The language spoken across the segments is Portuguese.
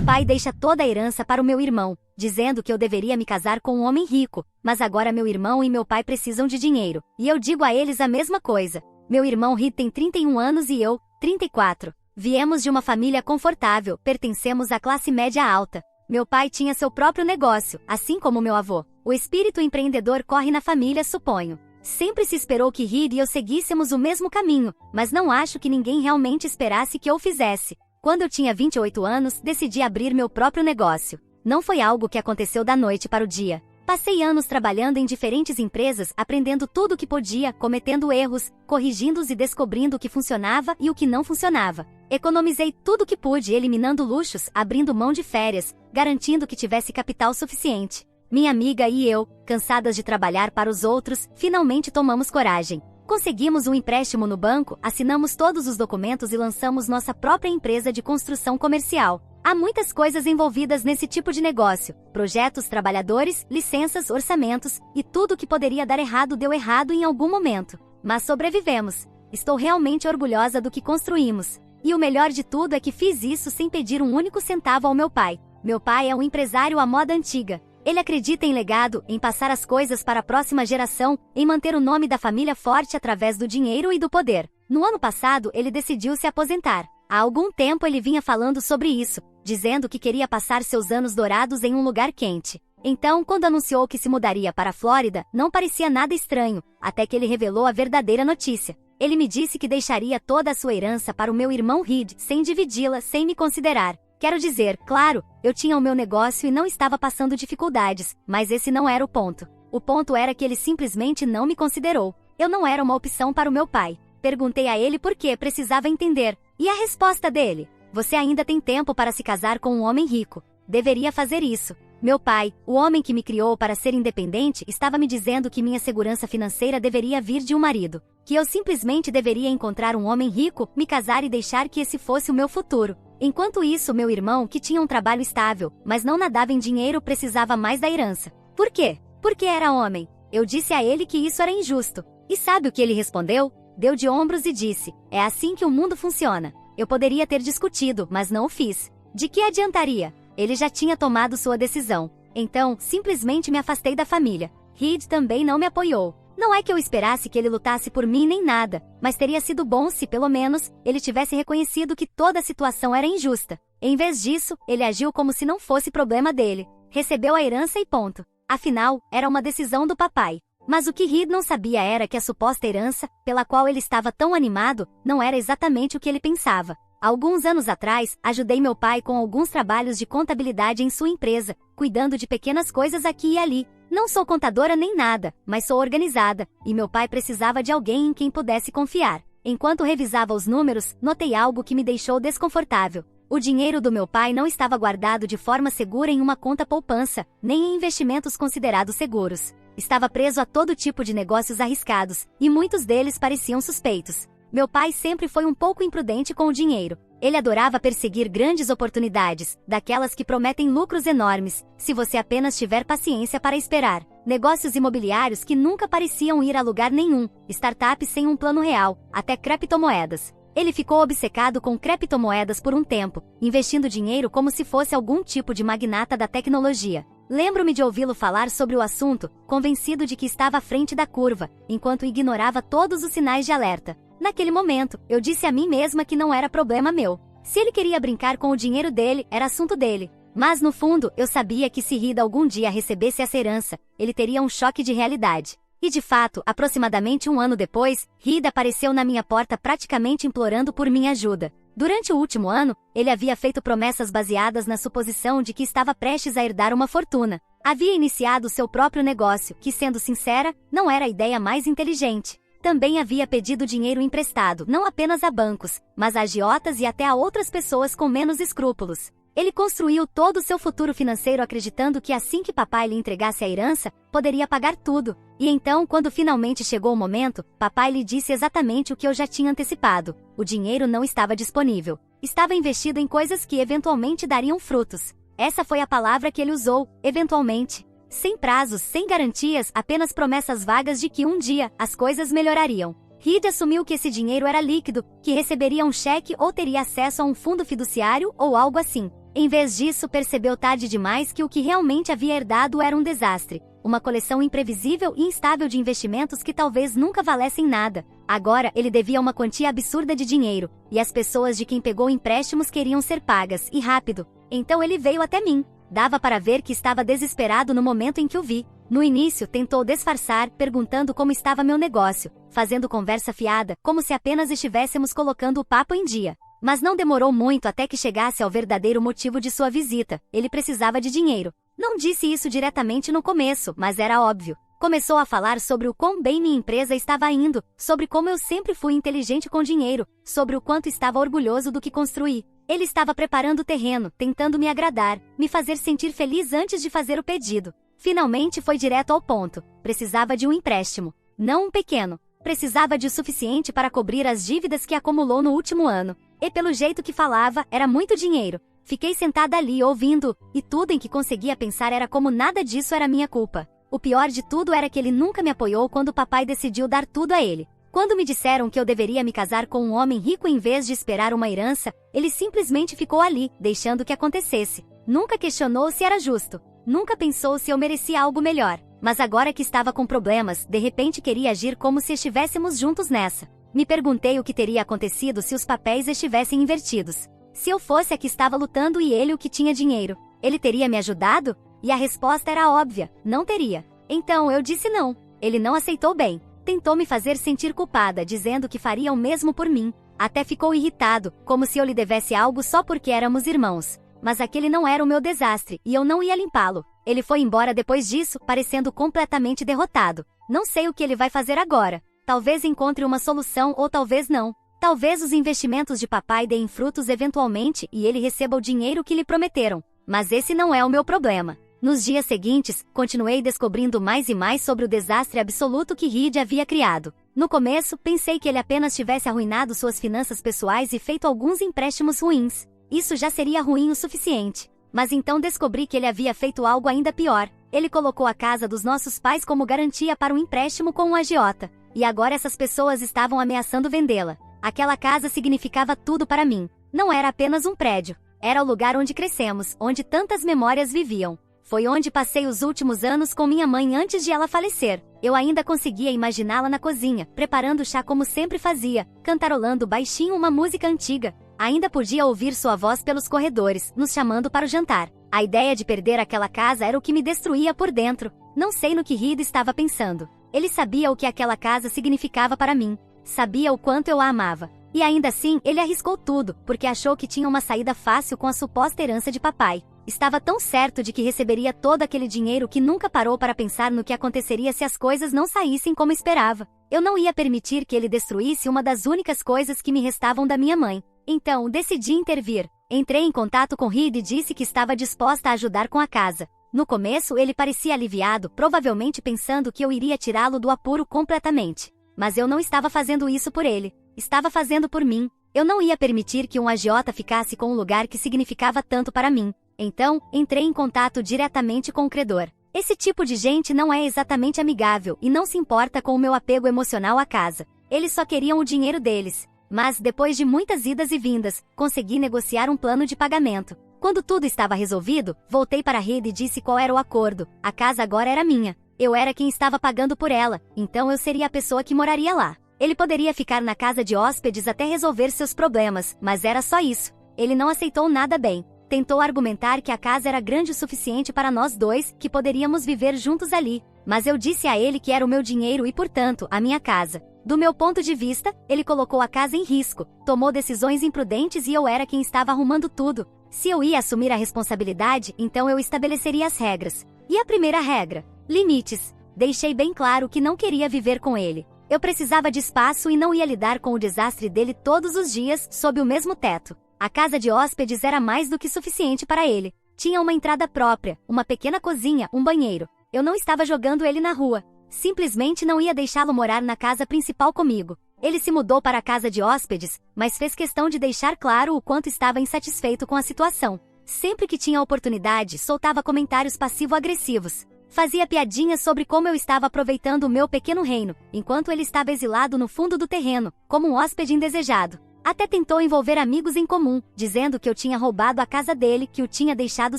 Meu pai deixa toda a herança para o meu irmão, dizendo que eu deveria me casar com um homem rico, mas agora meu irmão e meu pai precisam de dinheiro, e eu digo a eles a mesma coisa. Meu irmão Reed tem 31 anos e eu, 34. Viemos de uma família confortável, pertencemos à classe média alta. Meu pai tinha seu próprio negócio, assim como meu avô. O espírito empreendedor corre na família, suponho. Sempre se esperou que Reed e eu seguíssemos o mesmo caminho, mas não acho que ninguém realmente esperasse que eu fizesse. Quando eu tinha 28 anos, decidi abrir meu próprio negócio. Não foi algo que aconteceu da noite para o dia. Passei anos trabalhando em diferentes empresas, aprendendo tudo o que podia, cometendo erros, corrigindo-os e descobrindo o que funcionava e o que não funcionava. Economizei tudo o que pude, eliminando luxos, abrindo mão de férias, garantindo que tivesse capital suficiente. Minha amiga e eu, cansadas de trabalhar para os outros, finalmente tomamos coragem. Conseguimos um empréstimo no banco, assinamos todos os documentos e lançamos nossa própria empresa de construção comercial. Há muitas coisas envolvidas nesse tipo de negócio: projetos, trabalhadores, licenças, orçamentos, e tudo que poderia dar errado deu errado em algum momento. Mas sobrevivemos. Estou realmente orgulhosa do que construímos. E o melhor de tudo é que fiz isso sem pedir um único centavo ao meu pai. Meu pai é um empresário à moda antiga. Ele acredita em legado, em passar as coisas para a próxima geração, em manter o nome da família forte através do dinheiro e do poder. No ano passado, ele decidiu se aposentar. Há algum tempo ele vinha falando sobre isso, dizendo que queria passar seus anos dourados em um lugar quente. Então, quando anunciou que se mudaria para a Flórida, não parecia nada estranho, até que ele revelou a verdadeira notícia. Ele me disse que deixaria toda a sua herança para o meu irmão Reed, sem dividi-la, sem me considerar. Quero dizer, claro, eu tinha o meu negócio e não estava passando dificuldades, mas esse não era o ponto. O ponto era que ele simplesmente não me considerou. Eu não era uma opção para o meu pai. Perguntei a ele por que precisava entender. E a resposta dele: você ainda tem tempo para se casar com um homem rico. Deveria fazer isso. Meu pai, o homem que me criou para ser independente, estava me dizendo que minha segurança financeira deveria vir de um marido. Que eu simplesmente deveria encontrar um homem rico, me casar e deixar que esse fosse o meu futuro. Enquanto isso, meu irmão, que tinha um trabalho estável, mas não nadava em dinheiro, precisava mais da herança. Por quê? Porque era homem. Eu disse a ele que isso era injusto. E sabe o que ele respondeu? Deu de ombros e disse: é assim que o mundo funciona. Eu poderia ter discutido, mas não o fiz. De que adiantaria? Ele já tinha tomado sua decisão. Então, simplesmente me afastei da família. Reed também não me apoiou. Não é que eu esperasse que ele lutasse por mim nem nada, mas teria sido bom se, pelo menos, ele tivesse reconhecido que toda a situação era injusta. Em vez disso, ele agiu como se não fosse problema dele. Recebeu a herança e ponto. Afinal, era uma decisão do papai. Mas o que Reed não sabia era que a suposta herança, pela qual ele estava tão animado, não era exatamente o que ele pensava. Alguns anos atrás, ajudei meu pai com alguns trabalhos de contabilidade em sua empresa, cuidando de pequenas coisas aqui e ali. Não sou contadora nem nada, mas sou organizada, e meu pai precisava de alguém em quem pudesse confiar. Enquanto revisava os números, notei algo que me deixou desconfortável. O dinheiro do meu pai não estava guardado de forma segura em uma conta poupança, nem em investimentos considerados seguros. Estava preso a todo tipo de negócios arriscados, e muitos deles pareciam suspeitos. Meu pai sempre foi um pouco imprudente com o dinheiro. Ele adorava perseguir grandes oportunidades, daquelas que prometem lucros enormes, se você apenas tiver paciência para esperar. Negócios imobiliários que nunca pareciam ir a lugar nenhum, startups sem um plano real, até criptomoedas. Ele ficou obcecado com criptomoedas por um tempo, investindo dinheiro como se fosse algum tipo de magnata da tecnologia. Lembro-me de ouvi-lo falar sobre o assunto, convencido de que estava à frente da curva, enquanto ignorava todos os sinais de alerta. Naquele momento, eu disse a mim mesma que não era problema meu. Se ele queria brincar com o dinheiro dele, era assunto dele. Mas no fundo, eu sabia que se Reed algum dia recebesse essa herança, ele teria um choque de realidade. E de fato, aproximadamente um ano depois, Reed apareceu na minha porta praticamente implorando por minha ajuda. Durante o último ano, ele havia feito promessas baseadas na suposição de que estava prestes a herdar uma fortuna. Havia iniciado seu próprio negócio, que, sendo sincera, não era a ideia mais inteligente. Também havia pedido dinheiro emprestado, não apenas a bancos, mas a agiotas e até a outras pessoas com menos escrúpulos. Ele construiu todo o seu futuro financeiro acreditando que assim que papai lhe entregasse a herança, poderia pagar tudo. E então, quando finalmente chegou o momento, papai lhe disse exatamente o que eu já tinha antecipado: o dinheiro não estava disponível. Estava investido em coisas que eventualmente dariam frutos. Essa foi a palavra que ele usou, eventualmente. Sem prazos, sem garantias, apenas promessas vagas de que um dia as coisas melhorariam. Reed assumiu que esse dinheiro era líquido, que receberia um cheque ou teria acesso a um fundo fiduciário ou algo assim. Em vez disso, percebeu tarde demais que o que realmente havia herdado era um desastre. Uma coleção imprevisível e instável de investimentos que talvez nunca valessem nada. Agora, ele devia uma quantia absurda de dinheiro, e as pessoas de quem pegou empréstimos queriam ser pagas, e rápido. Então ele veio até mim. Dava para ver que estava desesperado no momento em que o vi. No início, tentou disfarçar, perguntando como estava meu negócio, fazendo conversa fiada, como se apenas estivéssemos colocando o papo em dia. Mas não demorou muito até que chegasse ao verdadeiro motivo de sua visita. Ele precisava de dinheiro. Não disse isso diretamente no começo, mas era óbvio. Começou a falar sobre o quão bem minha empresa estava indo, sobre como eu sempre fui inteligente com dinheiro, sobre o quanto estava orgulhoso do que construí. Ele estava preparando o terreno, tentando me agradar, me fazer sentir feliz antes de fazer o pedido. Finalmente foi direto ao ponto. Precisava de um empréstimo. Não um pequeno. Precisava de o suficiente para cobrir as dívidas que acumulou no último ano. E pelo jeito que falava, era muito dinheiro. Fiquei sentada ali ouvindo, e tudo em que conseguia pensar era como nada disso era minha culpa. O pior de tudo era que ele nunca me apoiou quando o papai decidiu dar tudo a ele. Quando me disseram que eu deveria me casar com um homem rico em vez de esperar uma herança, ele simplesmente ficou ali, deixando que acontecesse. Nunca questionou se era justo. Nunca pensou se eu merecia algo melhor. Mas agora que estava com problemas, de repente queria agir como se estivéssemos juntos nessa. Me perguntei o que teria acontecido se os papéis estivessem invertidos. Se eu fosse a que estava lutando e ele o que tinha dinheiro, ele teria me ajudado? E a resposta era óbvia, não teria. Então eu disse não. Ele não aceitou bem. Tentou me fazer sentir culpada, dizendo que faria o mesmo por mim. Até ficou irritado, como se eu lhe devesse algo só porque éramos irmãos. Mas aquele não era o meu desastre, e eu não ia limpá-lo. Ele foi embora depois disso, parecendo completamente derrotado. Não sei o que ele vai fazer agora. Talvez encontre uma solução ou talvez não. Talvez os investimentos de papai deem frutos eventualmente e ele receba o dinheiro que lhe prometeram. Mas esse não é o meu problema. Nos dias seguintes, continuei descobrindo mais e mais sobre o desastre absoluto que Reed havia criado. No começo, pensei que ele apenas tivesse arruinado suas finanças pessoais e feito alguns empréstimos ruins. Isso já seria ruim o suficiente. Mas então descobri que ele havia feito algo ainda pior. Ele colocou a casa dos nossos pais como garantia para um empréstimo com um agiota. E agora essas pessoas estavam ameaçando vendê-la. Aquela casa significava tudo para mim. Não era apenas um prédio. Era o lugar onde crescemos, onde tantas memórias viviam. Foi onde passei os últimos anos com minha mãe antes de ela falecer. Eu ainda conseguia imaginá-la na cozinha, preparando chá como sempre fazia, cantarolando baixinho uma música antiga. Ainda podia ouvir sua voz pelos corredores, nos chamando para o jantar. A ideia de perder aquela casa era o que me destruía por dentro. Não sei no que Reed estava pensando. Ele sabia o que aquela casa significava para mim. Sabia o quanto eu a amava. E ainda assim, ele arriscou tudo, porque achou que tinha uma saída fácil com a suposta herança de papai. Estava tão certo de que receberia todo aquele dinheiro que nunca parou para pensar no que aconteceria se as coisas não saíssem como esperava. Eu não ia permitir que ele destruísse uma das únicas coisas que me restavam da minha mãe. Então, decidi intervir. Entrei em contato com Reed e disse que estava disposta a ajudar com a casa. No começo, ele parecia aliviado, provavelmente pensando que eu iria tirá-lo do apuro completamente. Mas eu não estava fazendo isso por ele. Estava fazendo por mim. Eu não ia permitir que um agiota ficasse com um lugar que significava tanto para mim. Então, entrei em contato diretamente com o credor. Esse tipo de gente não é exatamente amigável e não se importa com o meu apego emocional à casa. Eles só queriam o dinheiro deles. Mas, depois de muitas idas e vindas, consegui negociar um plano de pagamento. Quando tudo estava resolvido, voltei para a rede e disse qual era o acordo. A casa agora era minha. Eu era quem estava pagando por ela, então eu seria a pessoa que moraria lá. Ele poderia ficar na casa de hóspedes até resolver seus problemas, mas era só isso. Ele não aceitou nada bem. Tentou argumentar que a casa era grande o suficiente para nós dois, que poderíamos viver juntos ali. Mas eu disse a ele que era o meu dinheiro e, portanto, a minha casa. Do meu ponto de vista, ele colocou a casa em risco, tomou decisões imprudentes e eu era quem estava arrumando tudo. Se eu ia assumir a responsabilidade, então eu estabeleceria as regras. E a primeira regra? Limites. Deixei bem claro que não queria viver com ele. Eu precisava de espaço e não ia lidar com o desastre dele todos os dias, sob o mesmo teto. A casa de hóspedes era mais do que suficiente para ele. Tinha uma entrada própria, uma pequena cozinha, um banheiro. Eu não estava jogando ele na rua. Simplesmente não ia deixá-lo morar na casa principal comigo. Ele se mudou para a casa de hóspedes, mas fez questão de deixar claro o quanto estava insatisfeito com a situação. Sempre que tinha oportunidade, soltava comentários passivo-agressivos. Fazia piadinhas sobre como eu estava aproveitando o meu pequeno reino, enquanto ele estava exilado no fundo do terreno, como um hóspede indesejado. Até tentou envolver amigos em comum, dizendo que eu tinha roubado a casa dele, que o tinha deixado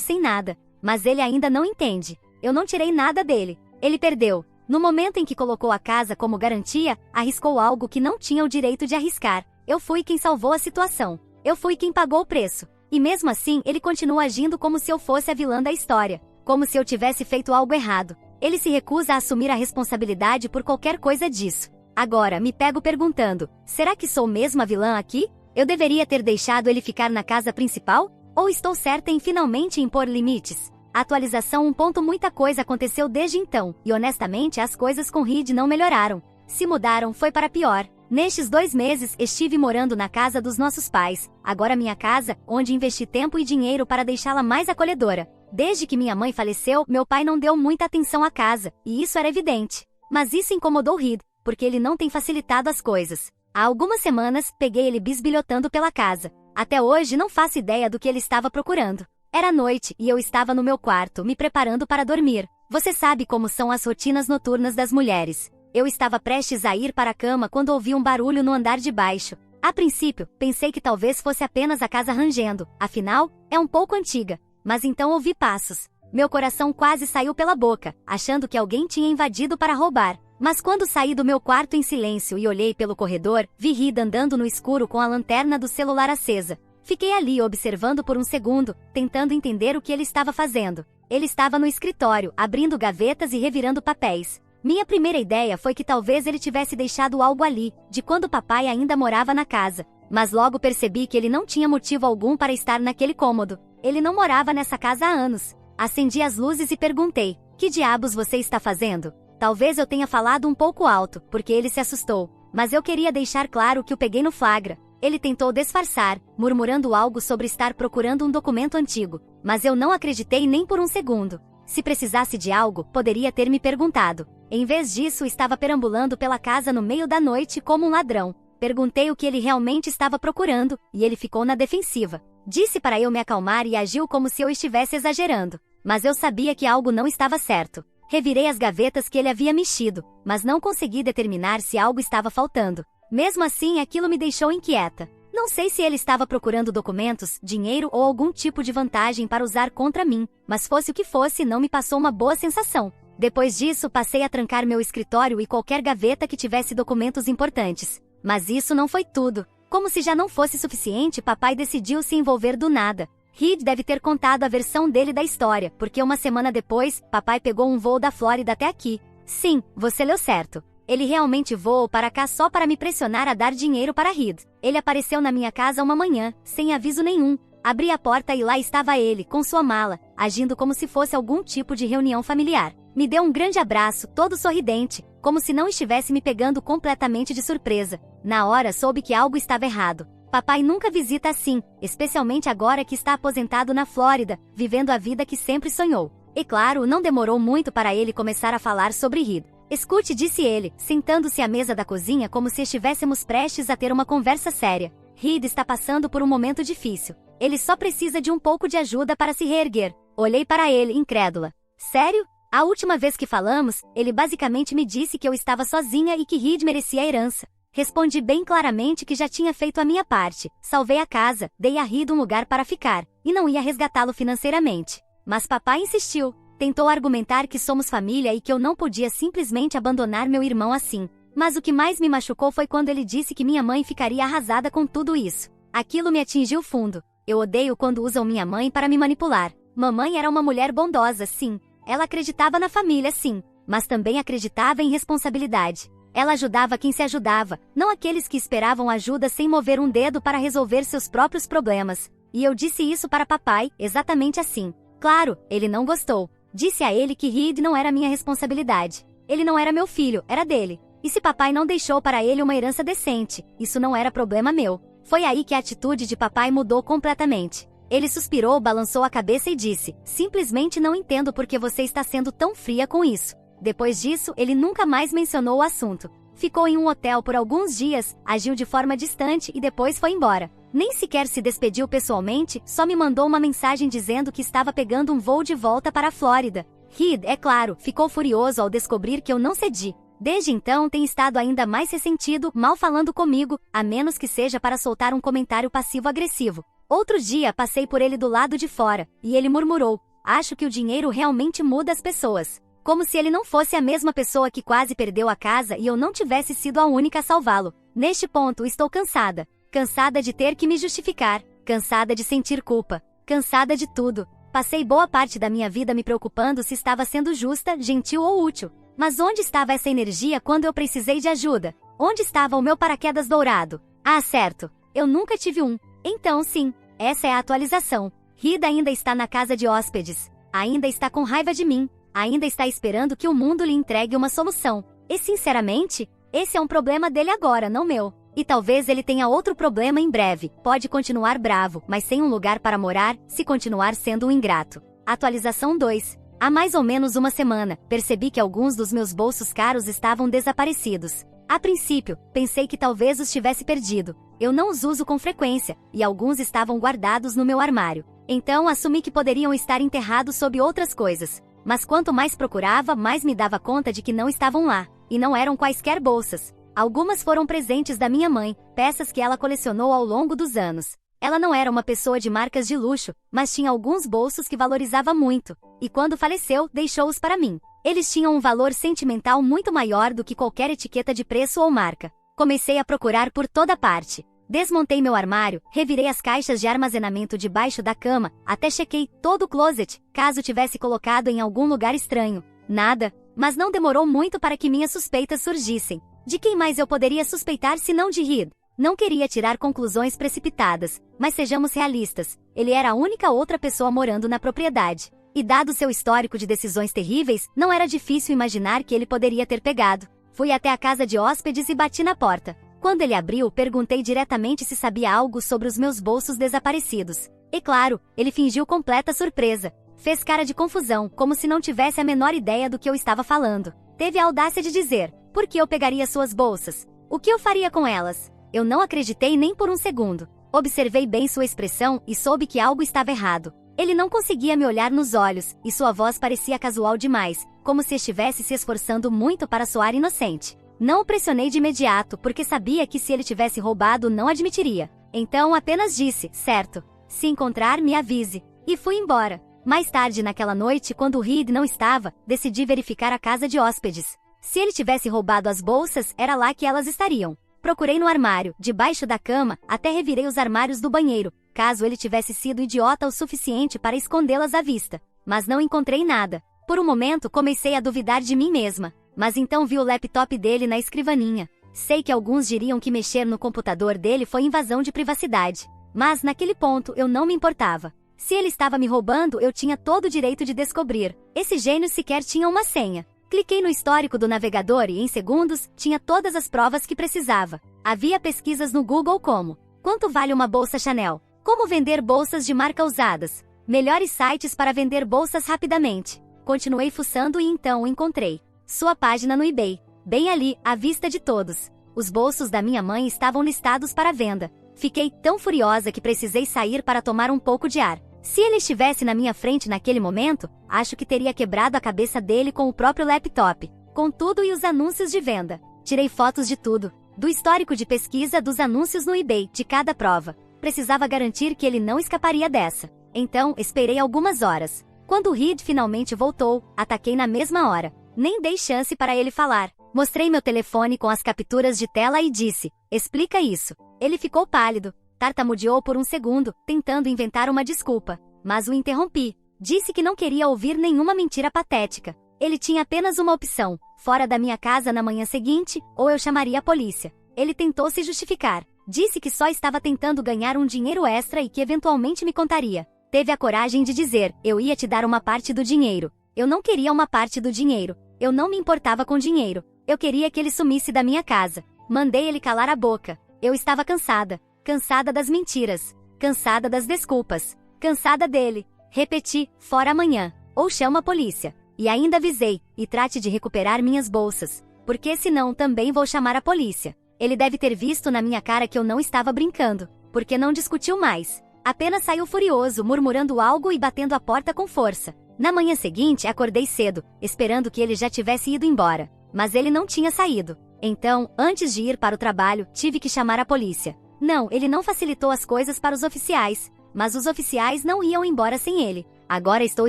sem nada. Mas ele ainda não entende. Eu não tirei nada dele. Ele perdeu. No momento em que colocou a casa como garantia, arriscou algo que não tinha o direito de arriscar. Eu fui quem salvou a situação. Eu fui quem pagou o preço. E mesmo assim, ele continua agindo como se eu fosse a vilã da história. Como se eu tivesse feito algo errado. Ele se recusa a assumir a responsabilidade por qualquer coisa disso. Agora, me pego perguntando, será que sou mesmo a vilã aqui? Eu deveria ter deixado ele ficar na casa principal? Ou estou certa em finalmente impor limites? Atualização 1. Muita coisa aconteceu desde então, e honestamente as coisas com Reed não melhoraram. Se mudaram foi para pior. Nestes 2 meses estive morando na casa dos nossos pais, agora minha casa, onde investi tempo e dinheiro para deixá-la mais acolhedora. Desde que minha mãe faleceu, meu pai não deu muita atenção à casa, e isso era evidente. Mas isso incomodou Reed, porque ele não tem facilitado as coisas. Há algumas semanas, peguei ele bisbilhotando pela casa. Até hoje não faço ideia do que ele estava procurando. Era noite e eu estava no meu quarto, me preparando para dormir. Você sabe como são as rotinas noturnas das mulheres. Eu estava prestes a ir para a cama quando ouvi um barulho no andar de baixo. A princípio, pensei que talvez fosse apenas a casa rangendo, afinal, é um pouco antiga. Mas então ouvi passos. Meu coração quase saiu pela boca, achando que alguém tinha invadido para roubar. Mas quando saí do meu quarto em silêncio e olhei pelo corredor, vi Reed andando no escuro com a lanterna do celular acesa. Fiquei ali observando por um segundo, tentando entender o que ele estava fazendo. Ele estava no escritório, abrindo gavetas e revirando papéis. Minha primeira ideia foi que talvez ele tivesse deixado algo ali, de quando papai ainda morava na casa. Mas logo percebi que ele não tinha motivo algum para estar naquele cômodo. Ele não morava nessa casa há anos. Acendi as luzes e perguntei, que diabos você está fazendo? Talvez eu tenha falado um pouco alto, porque ele se assustou. Mas eu queria deixar claro que o peguei no flagra. Ele tentou disfarçar, murmurando algo sobre estar procurando um documento antigo. Mas eu não acreditei nem por um segundo. Se precisasse de algo, poderia ter me perguntado. Em vez disso, estava perambulando pela casa no meio da noite como um ladrão. Perguntei o que ele realmente estava procurando, e ele ficou na defensiva. Disse para eu me acalmar e agiu como se eu estivesse exagerando. Mas eu sabia que algo não estava certo. Revirei as gavetas que ele havia mexido, mas não consegui determinar se algo estava faltando. Mesmo assim, aquilo me deixou inquieta. Não sei se ele estava procurando documentos, dinheiro ou algum tipo de vantagem para usar contra mim, mas fosse o que fosse, não me passou uma boa sensação. Depois disso, passei a trancar meu escritório e qualquer gaveta que tivesse documentos importantes. Mas isso não foi tudo. Como se já não fosse suficiente, papai decidiu se envolver do nada. Reed deve ter contado a versão dele da história, porque uma semana depois, papai pegou um voo da Flórida até aqui. Sim, você leu certo. Ele realmente voou para cá só para me pressionar a dar dinheiro para Reed. Ele apareceu na minha casa uma manhã, sem aviso nenhum. Abri a porta e lá estava ele, com sua mala, agindo como se fosse algum tipo de reunião familiar. Me deu um grande abraço, todo sorridente, como se não estivesse me pegando completamente de surpresa. Na hora soube que algo estava errado. Papai nunca visita assim, especialmente agora que está aposentado na Flórida, vivendo a vida que sempre sonhou. E claro, não demorou muito para ele começar a falar sobre Reed. Escute, disse ele, sentando-se à mesa da cozinha como se estivéssemos prestes a ter uma conversa séria. Reed está passando por um momento difícil. Ele só precisa de um pouco de ajuda para se reerguer. Olhei para ele, incrédula. Sério? A última vez que falamos, ele basicamente me disse que eu estava sozinha e que Reed merecia a herança. Respondi bem claramente que já tinha feito a minha parte, salvei a casa, dei a Reed um lugar para ficar, e não ia resgatá-lo financeiramente. Mas papai insistiu, tentou argumentar que somos família e que eu não podia simplesmente abandonar meu irmão assim. Mas o que mais me machucou foi quando ele disse que minha mãe ficaria arrasada com tudo isso. Aquilo me atingiu fundo. Eu odeio quando usam minha mãe para me manipular. Mamãe era uma mulher bondosa, sim. Ela acreditava na família, sim, mas também acreditava em responsabilidade. Ela ajudava quem se ajudava, não aqueles que esperavam ajuda sem mover um dedo para resolver seus próprios problemas. E eu disse isso para papai, exatamente assim. Claro, ele não gostou. Disse a ele que Reed não era minha responsabilidade. Ele não era meu filho, era dele. E se papai não deixou para ele uma herança decente, isso não era problema meu. Foi aí que a atitude de papai mudou completamente. Ele suspirou, balançou a cabeça e disse, simplesmente não entendo por que você está sendo tão fria com isso. Depois disso, ele nunca mais mencionou o assunto. Ficou em um hotel por alguns dias, agiu de forma distante e depois foi embora. Nem sequer se despediu pessoalmente, só me mandou uma mensagem dizendo que estava pegando um voo de volta para a Flórida. Reed, é claro, ficou furioso ao descobrir que eu não cedi. Desde então tem estado ainda mais ressentido, mal falando comigo, a menos que seja para soltar um comentário passivo-agressivo. Outro dia passei por ele do lado de fora, e ele murmurou: acho que o dinheiro realmente muda as pessoas. Como se ele não fosse a mesma pessoa que quase perdeu a casa e eu não tivesse sido a única a salvá-lo. Neste ponto estou cansada. Cansada de ter que me justificar. Cansada de sentir culpa. Cansada de tudo. Passei boa parte da minha vida me preocupando se estava sendo justa, gentil ou útil. Mas onde estava essa energia quando eu precisei de ajuda? Onde estava o meu paraquedas dourado? Ah, certo. Eu nunca tive um. Então sim, essa é a atualização. Rida ainda está na casa de hóspedes. Ainda está com raiva de mim. Ainda está esperando que o mundo lhe entregue uma solução. E sinceramente, esse é um problema dele agora, não meu. E talvez ele tenha outro problema em breve. Pode continuar bravo, mas sem um lugar para morar, se continuar sendo um ingrato. Atualização 2. Há mais ou menos uma semana, percebi que alguns dos meus bolsos caros estavam desaparecidos. A princípio, pensei que talvez os tivesse perdido. Eu não os uso com frequência, e alguns estavam guardados no meu armário. Então assumi que poderiam estar enterrados sob outras coisas. Mas quanto mais procurava, mais me dava conta de que não estavam lá. E não eram quaisquer bolsas. Algumas foram presentes da minha mãe, peças que ela colecionou ao longo dos anos. Ela não era uma pessoa de marcas de luxo, mas tinha alguns bolsos que valorizava muito. E quando faleceu, deixou-os para mim. Eles tinham um valor sentimental muito maior do que qualquer etiqueta de preço ou marca. Comecei a procurar por toda parte. Desmontei meu armário, revirei as caixas de armazenamento debaixo da cama, até chequei todo o closet, caso tivesse colocado em algum lugar estranho. Nada, mas não demorou muito para que minhas suspeitas surgissem. De quem mais eu poderia suspeitar se não de Reed? Não queria tirar conclusões precipitadas, mas sejamos realistas, ele era a única outra pessoa morando na propriedade. E dado seu histórico de decisões terríveis, não era difícil imaginar que ele poderia ter pegado. Fui até a casa de hóspedes e bati na porta. Quando ele abriu, perguntei diretamente se sabia algo sobre os meus bolsos desaparecidos. E claro, ele fingiu completa surpresa. Fez cara de confusão, como se não tivesse a menor ideia do que eu estava falando. Teve a audácia de dizer: por que eu pegaria suas bolsas? O que eu faria com elas? Eu não acreditei nem por um segundo. Observei bem sua expressão e soube que algo estava errado. Ele não conseguia me olhar nos olhos, e sua voz parecia casual demais, como se estivesse se esforçando muito para soar inocente. Não o pressionei de imediato, porque sabia que se ele tivesse roubado não admitiria. Então apenas disse: certo. Se encontrar, me avise. E fui embora. Mais tarde naquela noite, quando o Reed não estava, decidi verificar a casa de hóspedes. Se ele tivesse roubado as bolsas, era lá que elas estariam. Procurei no armário, debaixo da cama, até revirei os armários do banheiro, caso ele tivesse sido idiota o suficiente para escondê-las à vista. Mas não encontrei nada. Por um momento comecei a duvidar de mim mesma. Mas então vi o laptop dele na escrivaninha. Sei que alguns diriam que mexer no computador dele foi invasão de privacidade. Mas naquele ponto eu não me importava. Se ele estava me roubando, eu tinha todo o direito de descobrir. Esse gênio sequer tinha uma senha. Cliquei no histórico do navegador e, em segundos, tinha todas as provas que precisava. Havia pesquisas no Google como: quanto vale uma bolsa Chanel? Como vender bolsas de marca usadas? Melhores sites para vender bolsas rapidamente. Continuei fuçando e então encontrei sua página no eBay. Bem ali, à vista de todos. Os bolsos da minha mãe estavam listados para venda. Fiquei tão furiosa que precisei sair para tomar um pouco de ar. Se ele estivesse na minha frente naquele momento, acho que teria quebrado a cabeça dele com o próprio laptop. Com tudo e os anúncios de venda. Tirei fotos de tudo. Do histórico de pesquisa dos anúncios no eBay, de cada prova. Precisava garantir que ele não escaparia dessa. Então, esperei algumas horas. Quando o Reed finalmente voltou, ataquei na mesma hora. Nem dei chance para ele falar. Mostrei meu telefone com as capturas de tela e disse: explica isso. Ele ficou pálido. Tartamudeou por um segundo, tentando inventar uma desculpa. Mas o interrompi. Disse que não queria ouvir nenhuma mentira patética. Ele tinha apenas uma opção: fora da minha casa na manhã seguinte, ou eu chamaria a polícia. Ele tentou se justificar. Disse que só estava tentando ganhar um dinheiro extra e que eventualmente me contaria. Teve a coragem de dizer: eu ia te dar uma parte do dinheiro. Eu não queria uma parte do dinheiro. Eu não me importava com dinheiro. Eu queria que ele sumisse da minha casa. Mandei ele calar a boca. Eu estava cansada. Cansada das mentiras. Cansada das desculpas. Cansada dele. Repeti: fora amanhã. Ou chama a polícia. E ainda avisei: e trate de recuperar minhas bolsas. Porque senão também vou chamar a polícia. Ele deve ter visto na minha cara que eu não estava brincando. Porque não discutiu mais. Apenas saiu furioso, murmurando algo e batendo a porta com força. Na manhã seguinte, acordei cedo, esperando que ele já tivesse ido embora. mas ele não tinha saído. Então, antes de ir para o trabalho, tive que chamar a polícia. Não, ele não facilitou as coisas para os oficiais, mas os oficiais não iam embora sem ele. Agora estou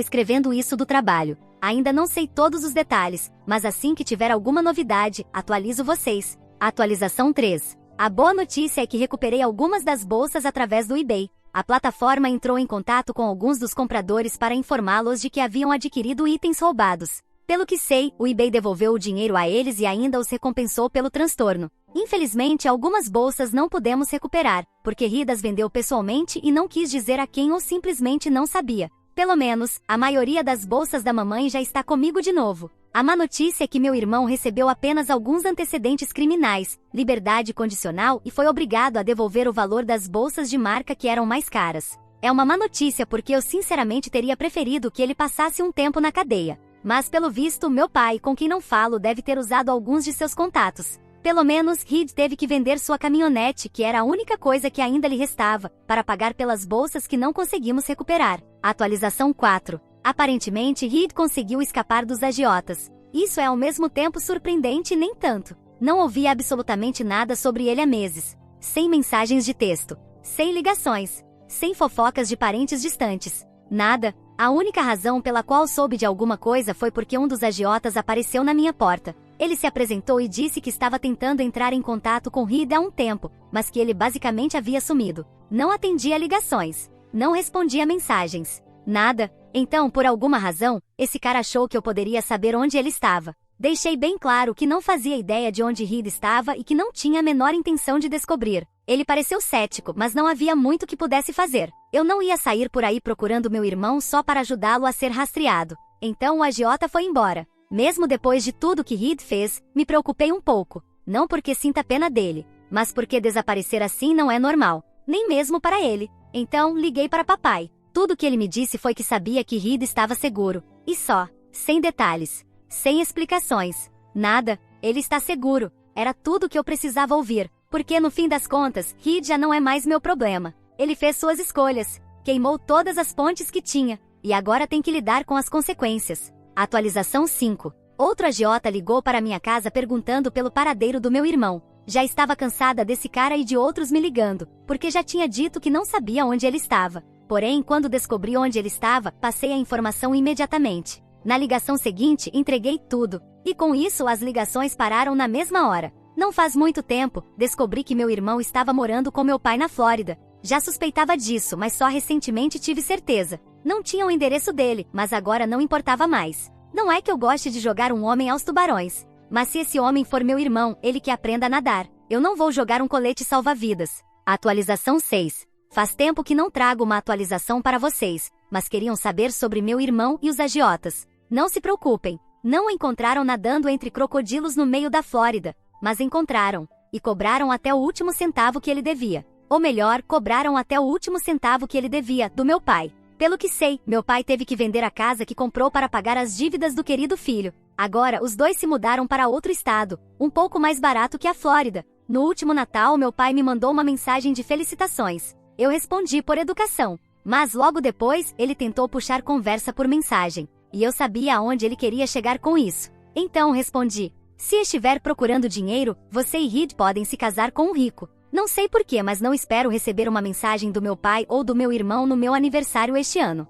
escrevendo isso do trabalho. Ainda não sei todos os detalhes, mas assim que tiver alguma novidade, atualizo vocês. Atualização 3. A boa notícia é que recuperei algumas das bolsas através do eBay. A plataforma entrou em contato com alguns dos compradores para informá-los de que haviam adquirido itens roubados. Pelo que sei, o eBay devolveu o dinheiro a eles e ainda os recompensou pelo transtorno. Infelizmente, algumas bolsas não pudemos recuperar, porque Ridas vendeu pessoalmente e não quis dizer a quem ou simplesmente não sabia. Pelo menos, a maioria das bolsas da mamãe já está comigo de novo. A má notícia é que meu irmão recebeu apenas alguns antecedentes criminais, liberdade condicional e foi obrigado a devolver o valor das bolsas de marca que eram mais caras. É uma má notícia porque eu sinceramente teria preferido que ele passasse um tempo na cadeia. Mas pelo visto, meu pai, com quem não falo, deve ter usado alguns de seus contatos. Pelo menos, Reed teve que vender sua caminhonete, que era a única coisa que ainda lhe restava, para pagar pelas bolsas que não conseguimos recuperar. Atualização 4. Aparentemente, Reed conseguiu escapar dos agiotas. Isso é ao mesmo tempo surpreendente e nem tanto. Não ouvi absolutamente nada sobre ele há meses. Sem mensagens de texto. Sem ligações. Sem fofocas de parentes distantes. Nada. A única razão pela qual soube de alguma coisa foi porque um dos agiotas apareceu na minha porta. Ele se apresentou e disse que estava tentando entrar em contato com Reed há um tempo, mas que ele basicamente havia sumido. Não atendia ligações. Não respondia mensagens. Nada. Então, por alguma razão, esse cara achou que eu poderia saber onde ele estava. Deixei bem claro que não fazia ideia de onde Reed estava e que não tinha a menor intenção de descobrir. Ele pareceu cético, mas não havia muito que pudesse fazer. Eu não ia sair por aí procurando meu irmão só para ajudá-lo a ser rastreado. Então o agiota foi embora. Mesmo depois de tudo que Reed fez, me preocupei um pouco. Não porque sinta pena dele, mas porque desaparecer assim não é normal. Nem mesmo para ele. Então, liguei para papai. Tudo que ele me disse foi que sabia que Reed estava seguro. E só. Sem detalhes. Sem explicações. Nada. Ele está seguro. Era tudo que eu precisava ouvir. Porque no fim das contas, Reed já não é mais meu problema. Ele fez suas escolhas. Queimou todas as pontes que tinha. E agora tem que lidar com as consequências. Atualização 5. Outro agiota ligou para minha casa perguntando pelo paradeiro do meu irmão. Já estava cansada desse cara e de outros me ligando, porque já tinha dito que não sabia onde ele estava. Porém, quando descobri onde ele estava, passei a informação imediatamente. Na ligação seguinte, entreguei tudo. E com isso, as ligações pararam na mesma hora. Não faz muito tempo, descobri que meu irmão estava morando com meu pai na Flórida. Já suspeitava disso, mas só recentemente tive certeza. Não tinha o endereço dele, mas agora não importava mais. Não é que eu goste de jogar um homem aos tubarões. Mas se esse homem for meu irmão, ele que aprenda a nadar. Eu não vou jogar um colete salva-vidas. Atualização 6. Faz tempo que não trago uma atualização para vocês, mas queriam saber sobre meu irmão e os agiotas. Não se preocupem. Não o encontraram nadando entre crocodilos no meio da Flórida, mas encontraram. E cobraram até o último centavo que ele devia. Ou melhor, cobraram até o último centavo que ele devia, do meu pai. Pelo que sei, meu pai teve que vender a casa que comprou para pagar as dívidas do querido filho. Agora, os dois se mudaram para outro estado, um pouco mais barato que a Flórida. No último Natal, meu pai me mandou uma mensagem de felicitações. Eu respondi por educação. Mas logo depois, ele tentou puxar conversa por mensagem. E eu sabia aonde ele queria chegar com isso. Então respondi: se estiver procurando dinheiro, você e Reed podem se casar com um rico. Não sei porquê, mas não espero receber uma mensagem do meu pai ou do meu irmão no meu aniversário este ano.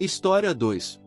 História 2.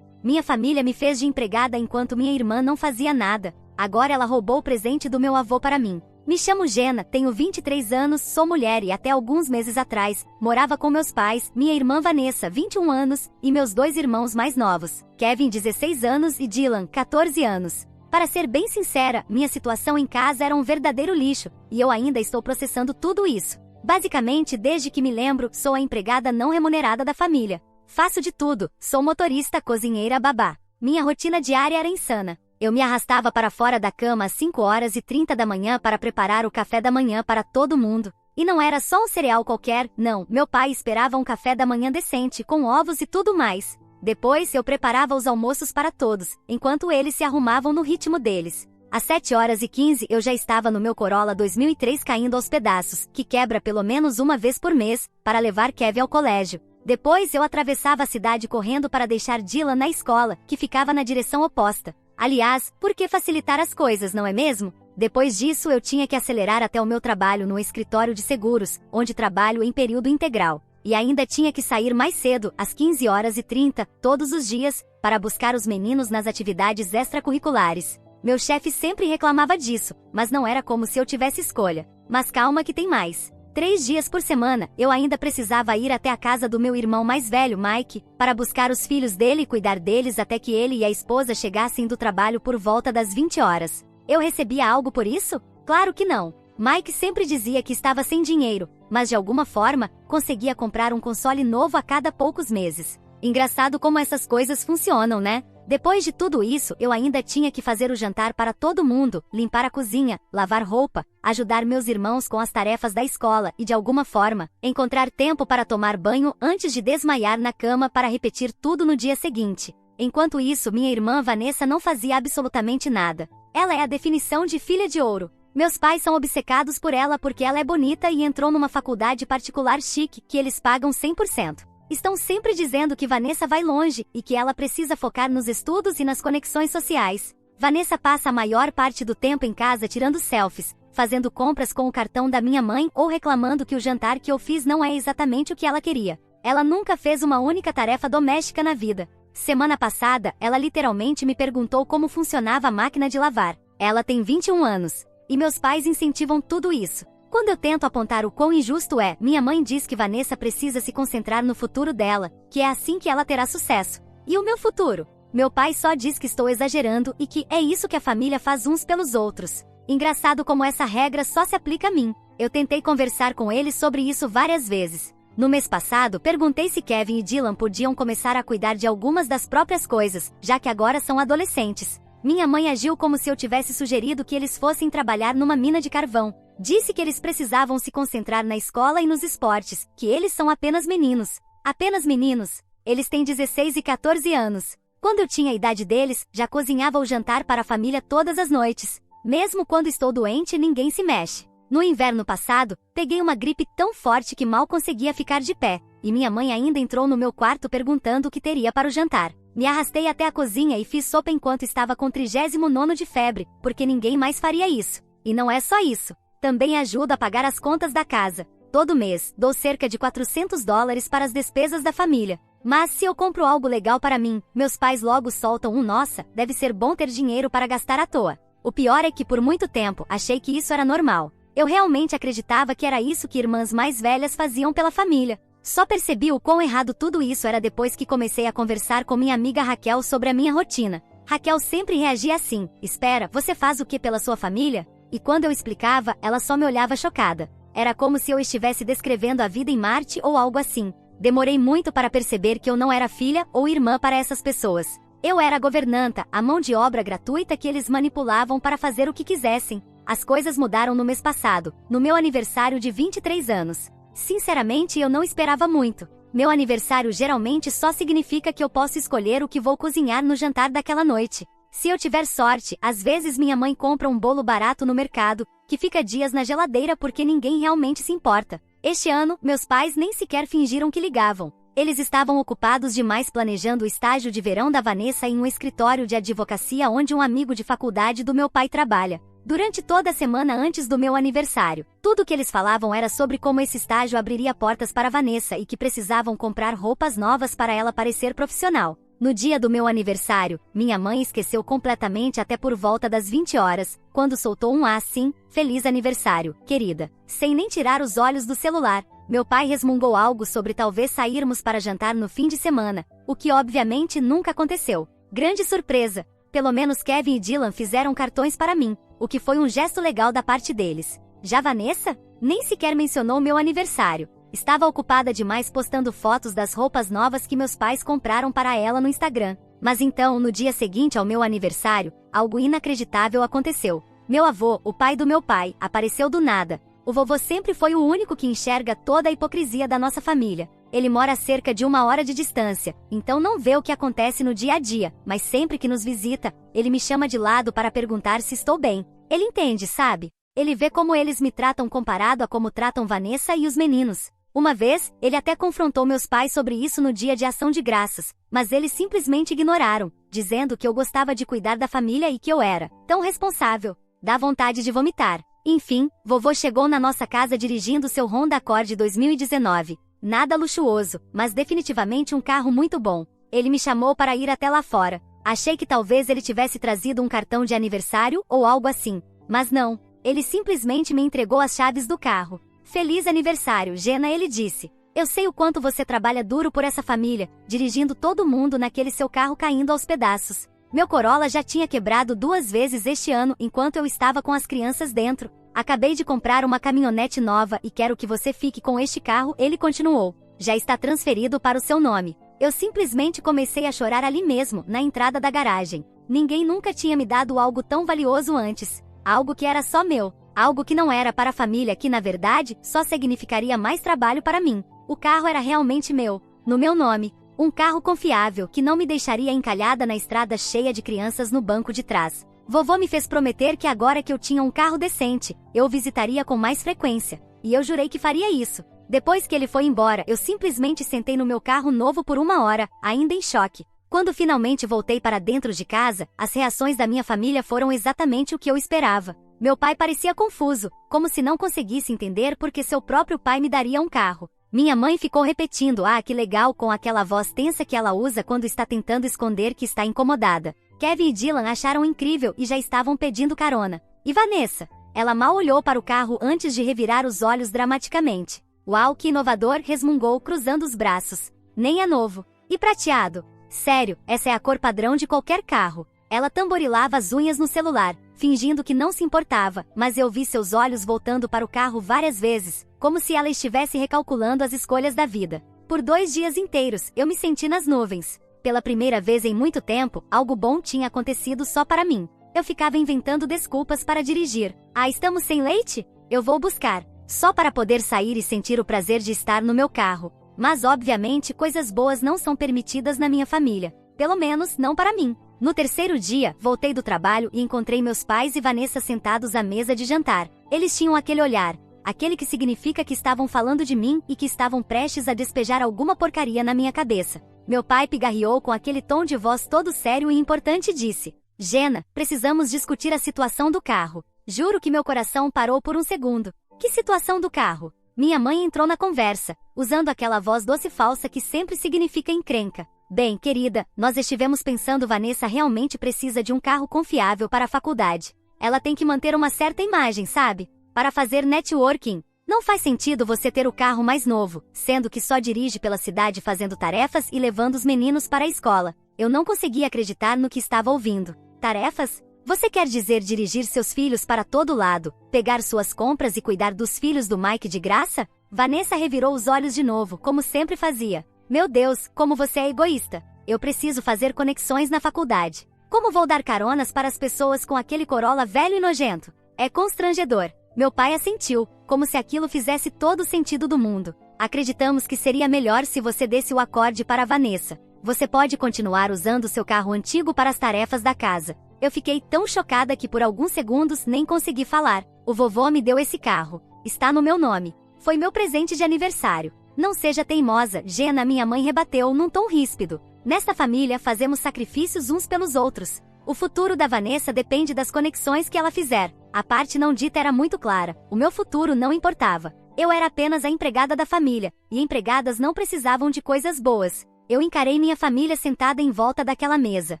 Minha família me fez de empregada enquanto minha irmã não fazia nada. Agora ela roubou o presente do meu avô para mim. Me chamo Jenna, tenho 23 anos, sou mulher e até alguns meses atrás, morava com meus pais, minha irmã Vanessa, 21 anos, e meus dois irmãos mais novos, Kevin, 16 anos e Dylan, 14 anos. Para ser bem sincera, minha situação em casa era um verdadeiro lixo, e eu ainda estou processando tudo isso. Basicamente, desde que me lembro, sou a empregada não remunerada da família. Faço de tudo, sou motorista, cozinheira, babá. Minha rotina diária era insana. Eu me arrastava para fora da cama às 5h30 da manhã para preparar o café da manhã para todo mundo. E não era só um cereal qualquer, não, meu pai esperava um café da manhã decente, com ovos e tudo mais. Depois eu preparava os almoços para todos, enquanto eles se arrumavam no ritmo deles. Às 7h15 eu já estava no meu Corolla 2003 caindo aos pedaços, que quebra pelo menos uma vez por mês, para levar Kevin ao colégio. Depois eu atravessava a cidade correndo para deixar Dylan na escola, que ficava na direção oposta. Aliás, por que facilitar as coisas, não é mesmo? Depois disso, eu tinha que acelerar até o meu trabalho no escritório de seguros, onde trabalho em período integral. E ainda tinha que sair mais cedo, às 15h30, todos os dias, para buscar os meninos nas atividades extracurriculares. Meu chefe sempre reclamava disso, mas não era como se eu tivesse escolha. Mas calma que tem mais. 3 dias por semana, eu ainda precisava ir até a casa do meu irmão mais velho, Mike, para buscar os filhos dele e cuidar deles até que ele e a esposa chegassem do trabalho por volta das 20 horas. Eu recebia algo por isso? Claro que não. Mike sempre dizia que estava sem dinheiro, mas de alguma forma, conseguia comprar um console novo a cada poucos meses. Engraçado como essas coisas funcionam, né? Depois de tudo isso, eu ainda tinha que fazer o jantar para todo mundo, limpar a cozinha, lavar roupa, ajudar meus irmãos com as tarefas da escola e, de alguma forma, encontrar tempo para tomar banho antes de desmaiar na cama para repetir tudo no dia seguinte. Enquanto isso, minha irmã Vanessa não fazia absolutamente nada. Ela é a definição de filha de ouro. Meus pais são obcecados por ela porque ela é bonita e entrou numa faculdade particular chique que eles pagam 100%. Estão sempre dizendo que Vanessa vai longe e que ela precisa focar nos estudos e nas conexões sociais. Vanessa passa a maior parte do tempo em casa tirando selfies, fazendo compras com o cartão da minha mãe ou reclamando que o jantar que eu fiz não é exatamente o que ela queria. Ela nunca fez uma única tarefa doméstica na vida. Semana passada, ela literalmente me perguntou como funcionava a máquina de lavar. Ela tem 21 anos. E meus pais incentivam tudo isso. Quando eu tento apontar o quão injusto é, minha mãe diz que Vanessa precisa se concentrar no futuro dela, que é assim que ela terá sucesso. E o meu futuro? Meu pai só diz que estou exagerando e que é isso que a família faz uns pelos outros. Engraçado como essa regra só se aplica a mim. Eu tentei conversar com ele sobre isso várias vezes. No mês passado, perguntei se Kevin e Dylan podiam começar a cuidar de algumas das próprias coisas, já que agora são adolescentes. Minha mãe agiu como se eu tivesse sugerido que eles fossem trabalhar numa mina de carvão. Disse que eles precisavam se concentrar na escola e nos esportes, que eles são apenas meninos. Apenas meninos? Eles têm 16 e 14 anos. Quando eu tinha a idade deles, já cozinhava o jantar para a família todas as noites. Mesmo quando estou doente, ninguém se mexe. No inverno passado, peguei uma gripe tão forte que mal conseguia ficar de pé, e minha mãe ainda entrou no meu quarto perguntando o que teria para o jantar. Me arrastei até a cozinha e fiz sopa enquanto estava com 39º de febre, porque ninguém mais faria isso. E não é só isso. Também ajudo a pagar as contas da casa. Todo mês, dou cerca de $400 para as despesas da família. Mas se eu compro algo legal para mim, meus pais logo soltam um nossa, deve ser bom ter dinheiro para gastar à toa. O pior é que por muito tempo, achei que isso era normal. Eu realmente acreditava que era isso que irmãs mais velhas faziam pela família. Só percebi o quão errado tudo isso era depois que comecei a conversar com minha amiga Raquel sobre a minha rotina. Raquel sempre reagia assim: espera, você faz o que pela sua família? E quando eu explicava, ela só me olhava chocada. Era como se eu estivesse descrevendo a vida em Marte ou algo assim. Demorei muito para perceber que eu não era filha ou irmã para essas pessoas. Eu era a governanta, a mão de obra gratuita que eles manipulavam para fazer o que quisessem. As coisas mudaram no mês passado, no meu aniversário de 23 anos. Sinceramente, eu não esperava muito. Meu aniversário geralmente só significa que eu posso escolher o que vou cozinhar no jantar daquela noite. Se eu tiver sorte, às vezes minha mãe compra um bolo barato no mercado, que fica dias na geladeira porque ninguém realmente se importa. Este ano, meus pais nem sequer fingiram que ligavam. Eles estavam ocupados demais planejando o estágio de verão da Vanessa em um escritório de advocacia onde um amigo de faculdade do meu pai trabalha. Durante toda a semana antes do meu aniversário, tudo que eles falavam era sobre como esse estágio abriria portas para Vanessa e que precisavam comprar roupas novas para ela parecer profissional. No dia do meu aniversário, minha mãe esqueceu completamente até por volta das 20 horas, quando soltou um sim, feliz aniversário, querida, sem nem tirar os olhos do celular. Meu pai resmungou algo sobre talvez sairmos para jantar no fim de semana, o que obviamente nunca aconteceu. Grande surpresa! Pelo menos Kevin e Dylan fizeram cartões para mim, o que foi um gesto legal da parte deles. Já Vanessa? Nem sequer mencionou meu aniversário. Estava ocupada demais postando fotos das roupas novas que meus pais compraram para ela no Instagram. Mas então, no dia seguinte ao meu aniversário, algo inacreditável aconteceu. Meu avô, o pai do meu pai, apareceu do nada. O vovô sempre foi o único que enxerga toda a hipocrisia da nossa família. Ele mora a cerca de 1 hora de distância, então não vê o que acontece no dia a dia, mas sempre que nos visita, ele me chama de lado para perguntar se estou bem. Ele entende, sabe? Ele vê como eles me tratam comparado a como tratam Vanessa e os meninos. Uma vez, ele até confrontou meus pais sobre isso no dia de ação de graças, mas eles simplesmente ignoraram, dizendo que eu gostava de cuidar da família e que eu era tão responsável. Dá vontade de vomitar. Enfim, vovô chegou na nossa casa dirigindo seu Honda Accord 2019. Nada luxuoso, mas definitivamente um carro muito bom. Ele me chamou para ir até lá fora. Achei que talvez ele tivesse trazido um cartão de aniversário ou algo assim. Mas não. Ele simplesmente me entregou as chaves do carro. Feliz aniversário, Jenna, ele disse. Eu sei o quanto você trabalha duro por essa família, dirigindo todo mundo naquele seu carro caindo aos pedaços. Meu Corolla já tinha quebrado 2 vezes este ano enquanto eu estava com as crianças dentro. Acabei de comprar uma caminhonete nova e quero que você fique com este carro, ele continuou. Já está transferido para o seu nome. Eu simplesmente comecei a chorar ali mesmo, na entrada da garagem. Ninguém nunca tinha me dado algo tão valioso antes. Algo que era só meu. Algo que não era para a família, que na verdade, só significaria mais trabalho para mim. O carro era realmente meu, no meu nome. Um carro confiável que não me deixaria encalhada na estrada cheia de crianças no banco de trás. Vovô me fez prometer que agora que eu tinha um carro decente, eu o visitaria com mais frequência. E eu jurei que faria isso. Depois que ele foi embora, eu simplesmente sentei no meu carro novo por 1 hora, ainda em choque. Quando finalmente voltei para dentro de casa, as reações da minha família foram exatamente o que eu esperava. Meu pai parecia confuso, como se não conseguisse entender por que seu próprio pai me daria um carro. Minha mãe ficou repetindo "ah, que legal" com aquela voz tensa que ela usa quando está tentando esconder que está incomodada. Kevin e Dylan acharam incrível e já estavam pedindo carona. E Vanessa? Ela mal olhou para o carro antes de revirar os olhos dramaticamente. Uau, que inovador, resmungou cruzando os braços. Nem é novo. E prateado? Sério, essa é a cor padrão de qualquer carro. Ela tamborilava as unhas no celular, fingindo que não se importava, mas eu vi seus olhos voltando para o carro várias vezes, como se ela estivesse recalculando as escolhas da vida. Por 2 dias inteiros, eu me senti nas nuvens. Pela primeira vez em muito tempo, algo bom tinha acontecido só para mim. Eu ficava inventando desculpas para dirigir. Ah, estamos sem leite? Eu vou buscar. Só para poder sair e sentir o prazer de estar no meu carro. Mas obviamente coisas boas não são permitidas na minha família. Pelo menos, não para mim. No 3º dia, voltei do trabalho e encontrei meus pais e Vanessa sentados à mesa de jantar. Eles tinham aquele olhar, aquele que significa que estavam falando de mim e que estavam prestes a despejar alguma porcaria na minha cabeça. Meu pai pigarreou com aquele tom de voz todo sério e importante e disse: Jenna, precisamos discutir a situação do carro. Juro que meu coração parou por um segundo. Que situação do carro? Minha mãe entrou na conversa, usando aquela voz doce falsa que sempre significa encrenca. Bem, querida, nós estivemos pensando, Vanessa realmente precisa de um carro confiável para a faculdade. Ela tem que manter uma certa imagem, sabe? Para fazer networking. Não faz sentido você ter o carro mais novo, sendo que só dirige pela cidade fazendo tarefas e levando os meninos para a escola. Eu não conseguia acreditar no que estava ouvindo. Tarefas? Você quer dizer dirigir seus filhos para todo lado, pegar suas compras e cuidar dos filhos do Mike de graça? Vanessa revirou os olhos de novo, como sempre fazia. Meu Deus, como você é egoísta. Eu preciso fazer conexões na faculdade. Como vou dar caronas para as pessoas com aquele Corolla velho e nojento? É constrangedor. Meu pai assentiu, como se aquilo fizesse todo o sentido do mundo. Acreditamos que seria melhor se você desse o Accord para Vanessa. Você pode continuar usando seu carro antigo para as tarefas da casa. Eu fiquei tão chocada que por alguns segundos nem consegui falar. O vovô me deu esse carro. Está no meu nome. Foi meu presente de aniversário. Não seja teimosa, Jenna, minha mãe rebateu num tom ríspido. Nesta família fazemos sacrifícios uns pelos outros. O futuro da Vanessa depende das conexões que ela fizer. A parte não dita era muito clara. O meu futuro não importava. Eu era apenas a empregada da família, e empregadas não precisavam de coisas boas. Eu encarei minha família sentada em volta daquela mesa.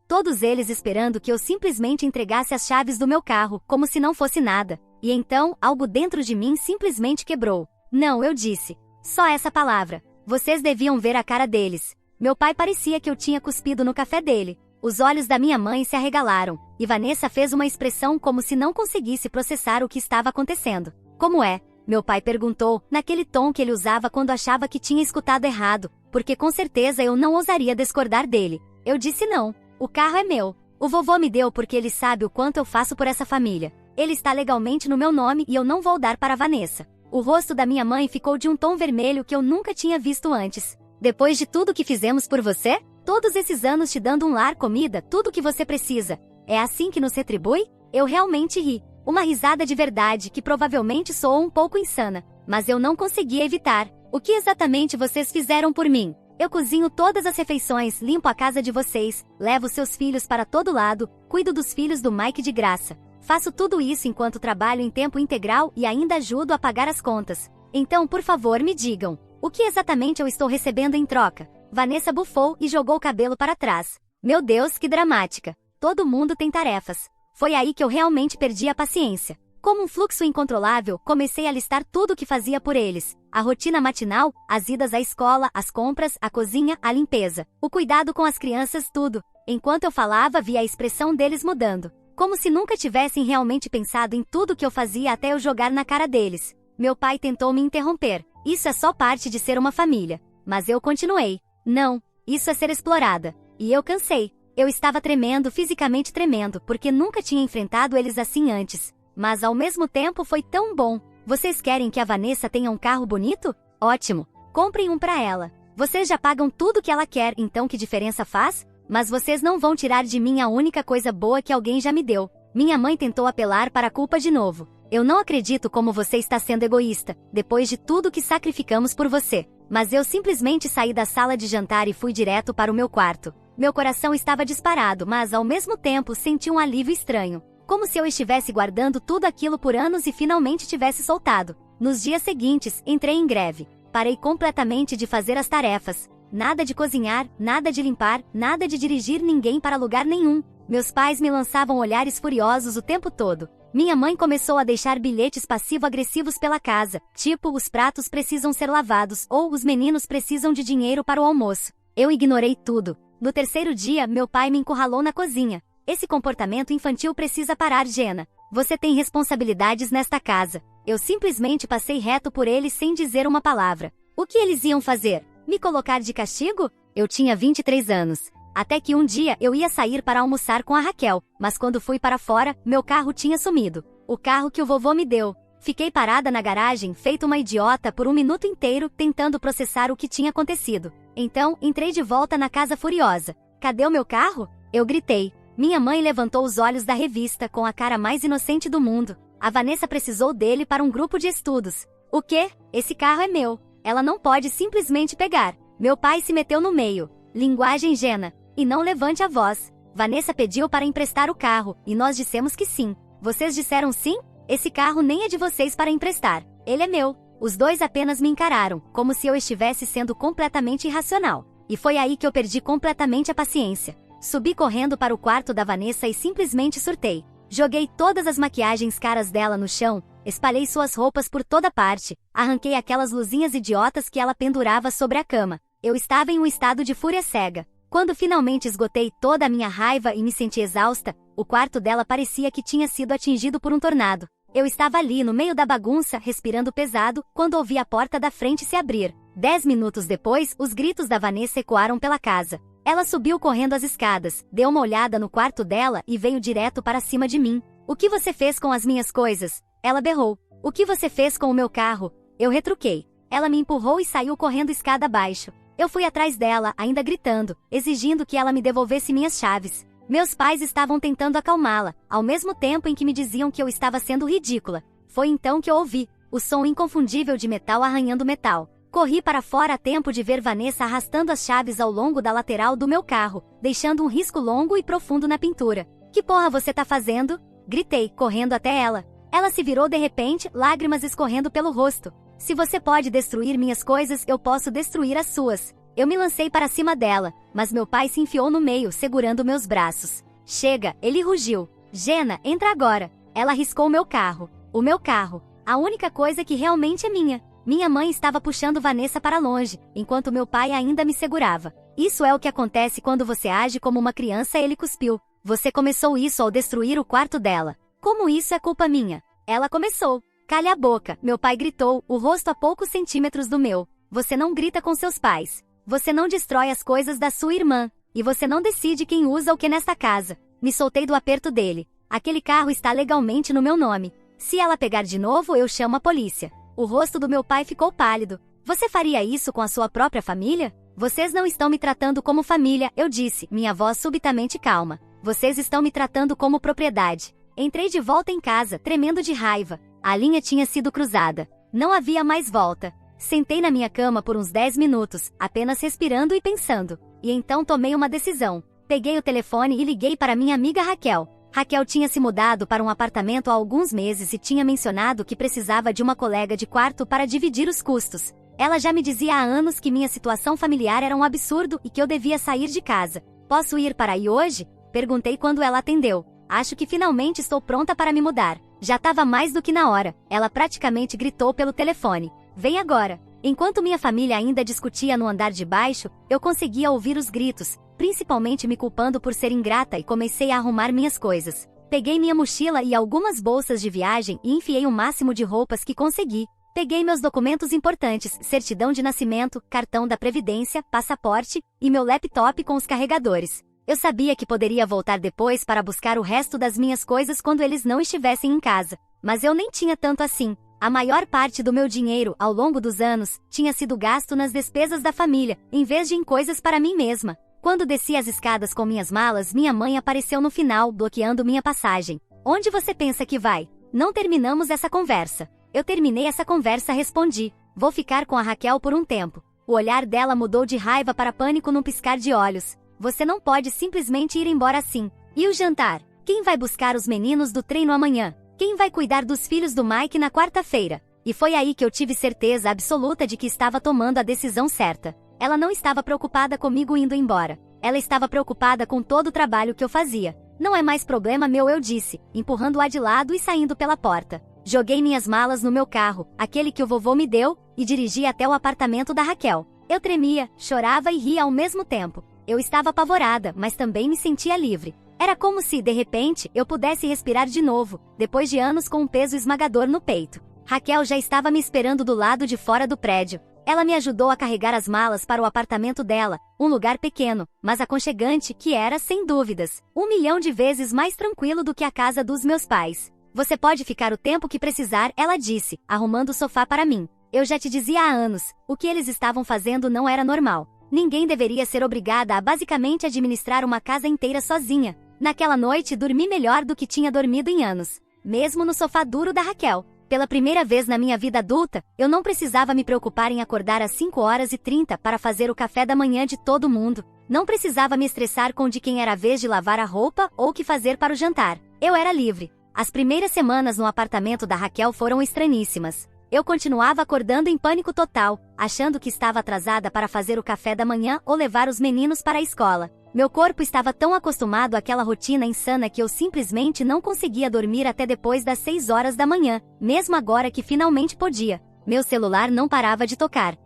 Todos eles esperando que eu simplesmente entregasse as chaves do meu carro, como se não fosse nada. E então, algo dentro de mim simplesmente quebrou. Não, eu disse. Só essa palavra. Vocês deviam ver a cara deles. Meu pai parecia que eu tinha cuspido no café dele. Os olhos da minha mãe se arregalaram, e Vanessa fez uma expressão como se não conseguisse processar o que estava acontecendo. Como é? Meu pai perguntou, naquele tom que ele usava quando achava que tinha escutado errado, porque com certeza eu não ousaria discordar dele. Eu disse não. O carro é meu. O vovô me deu porque ele sabe o quanto eu faço por essa família. Ele está legalmente no meu nome e eu não vou dar para Vanessa. O rosto da minha mãe ficou de um tom vermelho que eu nunca tinha visto antes. Depois de tudo que fizemos por você? Todos esses anos te dando um lar, comida, tudo que você precisa. É assim que nos retribui? Eu realmente ri. Uma risada de verdade que provavelmente soou um pouco insana. Mas eu não conseguia evitar. O que exatamente vocês fizeram por mim? Eu cozinho todas as refeições, limpo a casa de vocês, levo seus filhos para todo lado, cuido dos filhos do Mike de graça. Faço tudo isso enquanto trabalho em tempo integral e ainda ajudo a pagar as contas. Então, por favor, me digam, o que exatamente eu estou recebendo em troca? Vanessa bufou e jogou o cabelo para trás. Meu Deus, que dramática. Todo mundo tem tarefas. Foi aí que eu realmente perdi a paciência. Como um fluxo incontrolável, comecei a listar tudo o que fazia por eles. A rotina matinal, as idas à escola, as compras, a cozinha, a limpeza. O cuidado com as crianças, tudo. Enquanto eu falava, via a expressão deles mudando. Como se nunca tivessem realmente pensado em tudo que eu fazia até eu jogar na cara deles. Meu pai tentou me interromper. Isso é só parte de ser uma família. Mas eu continuei. Não, isso é ser explorada. E eu cansei. Eu estava tremendo, fisicamente tremendo, porque nunca tinha enfrentado eles assim antes. Mas ao mesmo tempo foi tão bom. Vocês querem que a Vanessa tenha um carro bonito? Ótimo. Comprem um pra ela. Vocês já pagam tudo que ela quer, então que diferença faz? Mas vocês não vão tirar de mim a única coisa boa que alguém já me deu. Minha mãe tentou apelar para a culpa de novo. Eu não acredito como você está sendo egoísta, depois de tudo que sacrificamos por você. Mas eu simplesmente saí da sala de jantar e fui direto para o meu quarto. Meu coração estava disparado, mas ao mesmo tempo senti um alívio estranho. Como se eu estivesse guardando tudo aquilo por anos e finalmente tivesse soltado. Nos dias seguintes, entrei em greve. Parei completamente de fazer as tarefas. Nada de cozinhar, nada de limpar, nada de dirigir ninguém para lugar nenhum. Meus pais me lançavam olhares furiosos o tempo todo. Minha mãe começou a deixar bilhetes passivo-agressivos pela casa, tipo os pratos precisam ser lavados ou os meninos precisam de dinheiro para o almoço. Eu ignorei tudo. No terceiro dia, meu pai me encurralou na cozinha. Esse comportamento infantil precisa parar, Jenna. Você tem responsabilidades nesta casa. Eu simplesmente passei reto por eles sem dizer uma palavra. O que eles iam fazer? Me colocar de castigo? Eu tinha 23 anos. Até que um dia eu ia sair para almoçar com a Raquel, mas quando fui para fora, meu carro tinha sumido. O carro que o vovô me deu. Fiquei parada na garagem, feito uma idiota por um minuto inteiro, tentando processar o que tinha acontecido. Então, entrei de volta na casa furiosa. Cadê o meu carro? Eu gritei. Minha mãe levantou os olhos da revista com a cara mais inocente do mundo. A Vanessa precisou dele para um grupo de estudos. O quê? Esse carro é meu. Ela não pode simplesmente pegar. Meu pai se meteu no meio. Linguagem Jenna. E não levante a voz. Vanessa pediu para emprestar o carro, e nós dissemos que sim. Vocês disseram sim? Esse carro nem é de vocês para emprestar. Ele é meu. Os dois apenas me encararam, como se eu estivesse sendo completamente irracional. E foi aí que eu perdi completamente a paciência. Subi correndo para o quarto da Vanessa e simplesmente surtei. Joguei todas as maquiagens caras dela no chão, espalhei suas roupas por toda parte, arranquei aquelas luzinhas idiotas que ela pendurava sobre a cama. Eu estava em um estado de fúria cega. Quando finalmente esgotei toda a minha raiva e me senti exausta, o quarto dela parecia que tinha sido atingido por um tornado. Eu estava ali no meio da bagunça, respirando pesado, quando ouvi a porta da frente se abrir. 10 minutos depois, os gritos da Vanessa ecoaram pela casa. Ela subiu correndo as escadas, deu uma olhada no quarto dela e veio direto para cima de mim. O que você fez com as minhas coisas? Ela berrou. O que você fez com o meu carro? Eu retruquei. Ela me empurrou e saiu correndo escada abaixo. Eu fui atrás dela, ainda gritando, exigindo que ela me devolvesse minhas chaves. Meus pais estavam tentando acalmá-la, ao mesmo tempo em que me diziam que eu estava sendo ridícula. Foi então que eu ouvi o som inconfundível de metal arranhando metal. Corri para fora a tempo de ver Vanessa arrastando as chaves ao longo da lateral do meu carro, deixando um risco longo e profundo na pintura. Que porra você tá fazendo? Gritei, correndo até ela. Ela se virou de repente, lágrimas escorrendo pelo rosto. Se você pode destruir minhas coisas, eu posso destruir as suas. Eu me lancei para cima dela, mas meu pai se enfiou no meio, segurando meus braços. Chega, ele rugiu. Jenna, entra agora. Ela riscou meu carro. O meu carro. A única coisa que realmente é minha. Minha mãe estava puxando Vanessa para longe, enquanto meu pai ainda me segurava. Isso é o que acontece quando você age como uma criança, ele cuspiu. Você começou isso ao destruir o quarto dela. Como isso é culpa minha? Ela começou. Calha a boca, meu pai gritou, o rosto a poucos centímetros do meu. Você não grita com seus pais. Você não destrói as coisas da sua irmã. E você não decide quem usa o que nesta casa. Me soltei do aperto dele. Aquele carro está legalmente no meu nome. Se ela pegar de novo, eu chamo a polícia. O rosto do meu pai ficou pálido. Você faria isso com a sua própria família? Vocês não estão me tratando como família, eu disse, minha voz subitamente calma. Vocês estão me tratando como propriedade. Entrei de volta em casa, tremendo de raiva. A linha tinha sido cruzada. Não havia mais volta. Sentei na minha cama por uns 10 minutos, apenas respirando e pensando. E então tomei uma decisão. Peguei o telefone e liguei para minha amiga Raquel. Raquel tinha se mudado para um apartamento há alguns meses e tinha mencionado que precisava de uma colega de quarto para dividir os custos. Ela já me dizia há anos que minha situação familiar era um absurdo e que eu devia sair de casa. Posso ir para aí hoje? Perguntei quando ela atendeu. Acho que finalmente estou pronta para me mudar. Já estava mais do que na hora. Ela praticamente gritou pelo telefone. Vem agora. Enquanto minha família ainda discutia no andar de baixo, eu conseguia ouvir os gritos, principalmente me culpando por ser ingrata, e comecei a arrumar minhas coisas. Peguei minha mochila e algumas bolsas de viagem e enfiei o máximo de roupas que consegui. Peguei meus documentos importantes, certidão de nascimento, cartão da Previdência, passaporte e meu laptop com os carregadores. Eu sabia que poderia voltar depois para buscar o resto das minhas coisas quando eles não estivessem em casa. Mas eu nem tinha tanto assim. A maior parte do meu dinheiro, ao longo dos anos, tinha sido gasto nas despesas da família, em vez de em coisas para mim mesma. Quando desci as escadas com minhas malas, minha mãe apareceu no final, bloqueando minha passagem. Onde você pensa que vai? Não terminamos essa conversa. Eu terminei essa conversa, respondi. Vou ficar com a Raquel por um tempo. O olhar dela mudou de raiva para pânico num piscar de olhos. Você não pode simplesmente ir embora assim. E o jantar? Quem vai buscar os meninos do treino amanhã? Quem vai cuidar dos filhos do Mike na quarta-feira? E foi aí que eu tive certeza absoluta de que estava tomando a decisão certa. Ela não estava preocupada comigo indo embora. Ela estava preocupada com todo o trabalho que eu fazia. Não é mais problema meu, eu disse, empurrando-a de lado e saindo pela porta. Joguei minhas malas no meu carro, aquele que o vovô me deu, e dirigi até o apartamento da Raquel. Eu tremia, chorava e ria ao mesmo tempo. Eu estava apavorada, mas também me sentia livre. Era como se, de repente, eu pudesse respirar de novo, depois de anos com um peso esmagador no peito. Raquel já estava me esperando do lado de fora do prédio. Ela me ajudou a carregar as malas para o apartamento dela, um lugar pequeno, mas aconchegante que era, sem dúvidas, 1.000.000 de vezes mais tranquilo do que a casa dos meus pais. Você pode ficar o tempo que precisar, ela disse, arrumando o sofá para mim. Eu já te dizia há anos, o que eles estavam fazendo não era normal. Ninguém deveria ser obrigada a basicamente administrar uma casa inteira sozinha. Naquela noite dormi melhor do que tinha dormido em anos, mesmo no sofá duro da Raquel. Pela primeira vez na minha vida adulta, eu não precisava me preocupar em acordar às 5h30 para fazer o café da manhã de todo mundo. Não precisava me estressar com de quem era a vez de lavar a roupa ou o que fazer para o jantar. Eu era livre. As primeiras semanas no apartamento da Raquel foram estranhíssimas. Eu continuava acordando em pânico total, achando que estava atrasada para fazer o café da manhã ou levar os meninos para a escola. Meu corpo estava tão acostumado àquela rotina insana que eu simplesmente não conseguia dormir até depois das 6 horas da manhã, mesmo agora que finalmente podia. Meu celular não parava de tocar,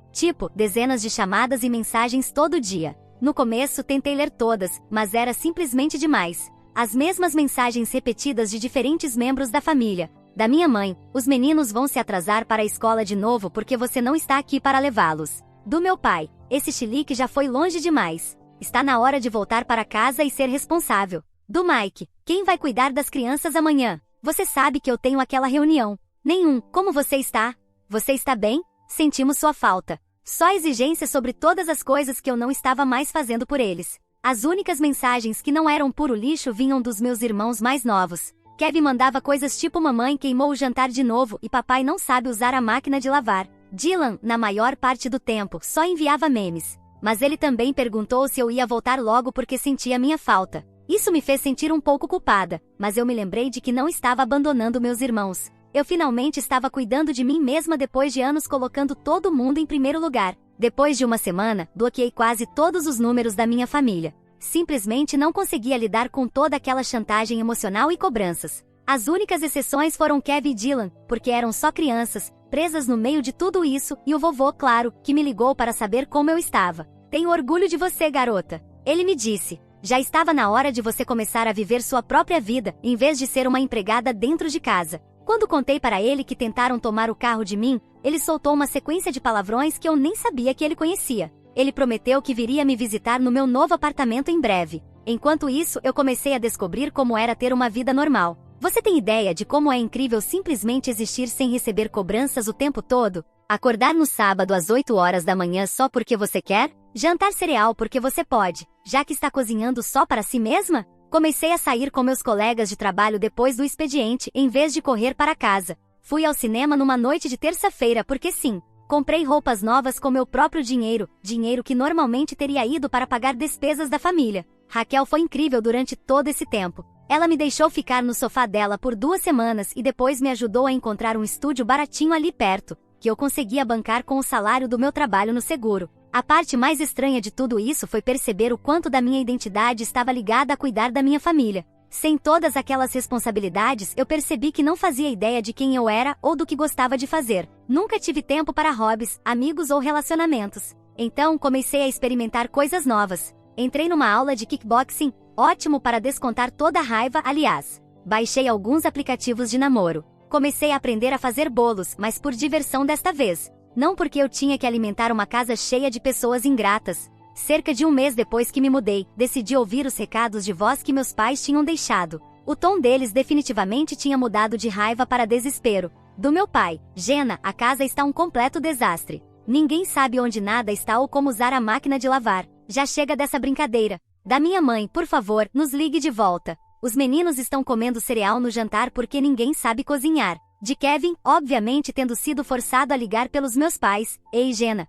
dezenas de chamadas e mensagens todo dia. No começo tentei ler todas, mas era simplesmente demais. As mesmas mensagens repetidas de diferentes membros da família. Da minha mãe, os meninos vão se atrasar para a escola de novo porque você não está aqui para levá-los. Do meu pai, esse chilique já foi longe demais. Está na hora de voltar para casa e ser responsável. Do Mike, quem vai cuidar das crianças amanhã? Você sabe que eu tenho aquela reunião. Nenhum, como você está? Você está bem? Sentimos sua falta. Só exigências sobre todas as coisas que eu não estava mais fazendo por eles. As únicas mensagens que não eram puro lixo vinham dos meus irmãos mais novos. Kevin mandava coisas tipo mamãe queimou o jantar de novo e papai não sabe usar a máquina de lavar. Dylan, na maior parte do tempo, só enviava memes. Mas ele também perguntou se eu ia voltar logo porque sentia minha falta. Isso me fez sentir um pouco culpada, mas eu me lembrei de que não estava abandonando meus irmãos. Eu finalmente estava cuidando de mim mesma depois de anos colocando todo mundo em primeiro lugar. Depois de uma semana, bloqueei quase todos os números da minha família. Simplesmente não conseguia lidar com toda aquela chantagem emocional e cobranças. As únicas exceções foram Kevin e Dylan, porque eram só crianças, presas no meio de tudo isso, e o vovô, claro, que me ligou para saber como eu estava. Tenho orgulho de você, garota. Ele me disse. Já estava na hora de você começar a viver sua própria vida, em vez de ser uma empregada dentro de casa. Quando contei para ele que tentaram tomar o carro de mim, ele soltou uma sequência de palavrões que eu nem sabia que ele conhecia. Ele prometeu que viria me visitar no meu novo apartamento em breve. Enquanto isso, eu comecei a descobrir como era ter uma vida normal. Você tem ideia de como é incrível simplesmente existir sem receber cobranças o tempo todo? Acordar no sábado às 8 horas da manhã só porque você quer? Jantar cereal porque você pode, já que está cozinhando só para si mesma? Comecei a sair com meus colegas de trabalho depois do expediente em vez de correr para casa. Fui ao cinema numa noite de terça-feira porque sim. Comprei roupas novas com meu próprio dinheiro, dinheiro que normalmente teria ido para pagar despesas da família. Raquel foi incrível durante todo esse tempo. Ela me deixou ficar no sofá dela por 2 semanas e depois me ajudou a encontrar um estúdio baratinho ali perto, que eu conseguia bancar com o salário do meu trabalho no seguro. A parte mais estranha de tudo isso foi perceber o quanto da minha identidade estava ligada a cuidar da minha família. Sem todas aquelas responsabilidades, eu percebi que não fazia ideia de quem eu era ou do que gostava de fazer. Nunca tive tempo para hobbies, amigos ou relacionamentos. Então, comecei a experimentar coisas novas. Entrei numa aula de kickboxing, ótimo para descontar toda a raiva, aliás. Baixei alguns aplicativos de namoro. Comecei a aprender a fazer bolos, mas por diversão desta vez. Não porque eu tinha que alimentar uma casa cheia de pessoas ingratas. Cerca de um mês depois que me mudei, decidi ouvir os recados de voz que meus pais tinham deixado. O tom deles definitivamente tinha mudado de raiva para desespero. Do meu pai: Jenna, a casa está um completo desastre. Ninguém sabe onde nada está ou como usar a máquina de lavar. Já chega dessa brincadeira. Da minha mãe: por favor, nos ligue de volta. Os meninos estão comendo cereal no jantar porque ninguém sabe cozinhar. De Kevin, obviamente tendo sido forçado a ligar pelos meus pais: ei Jenna.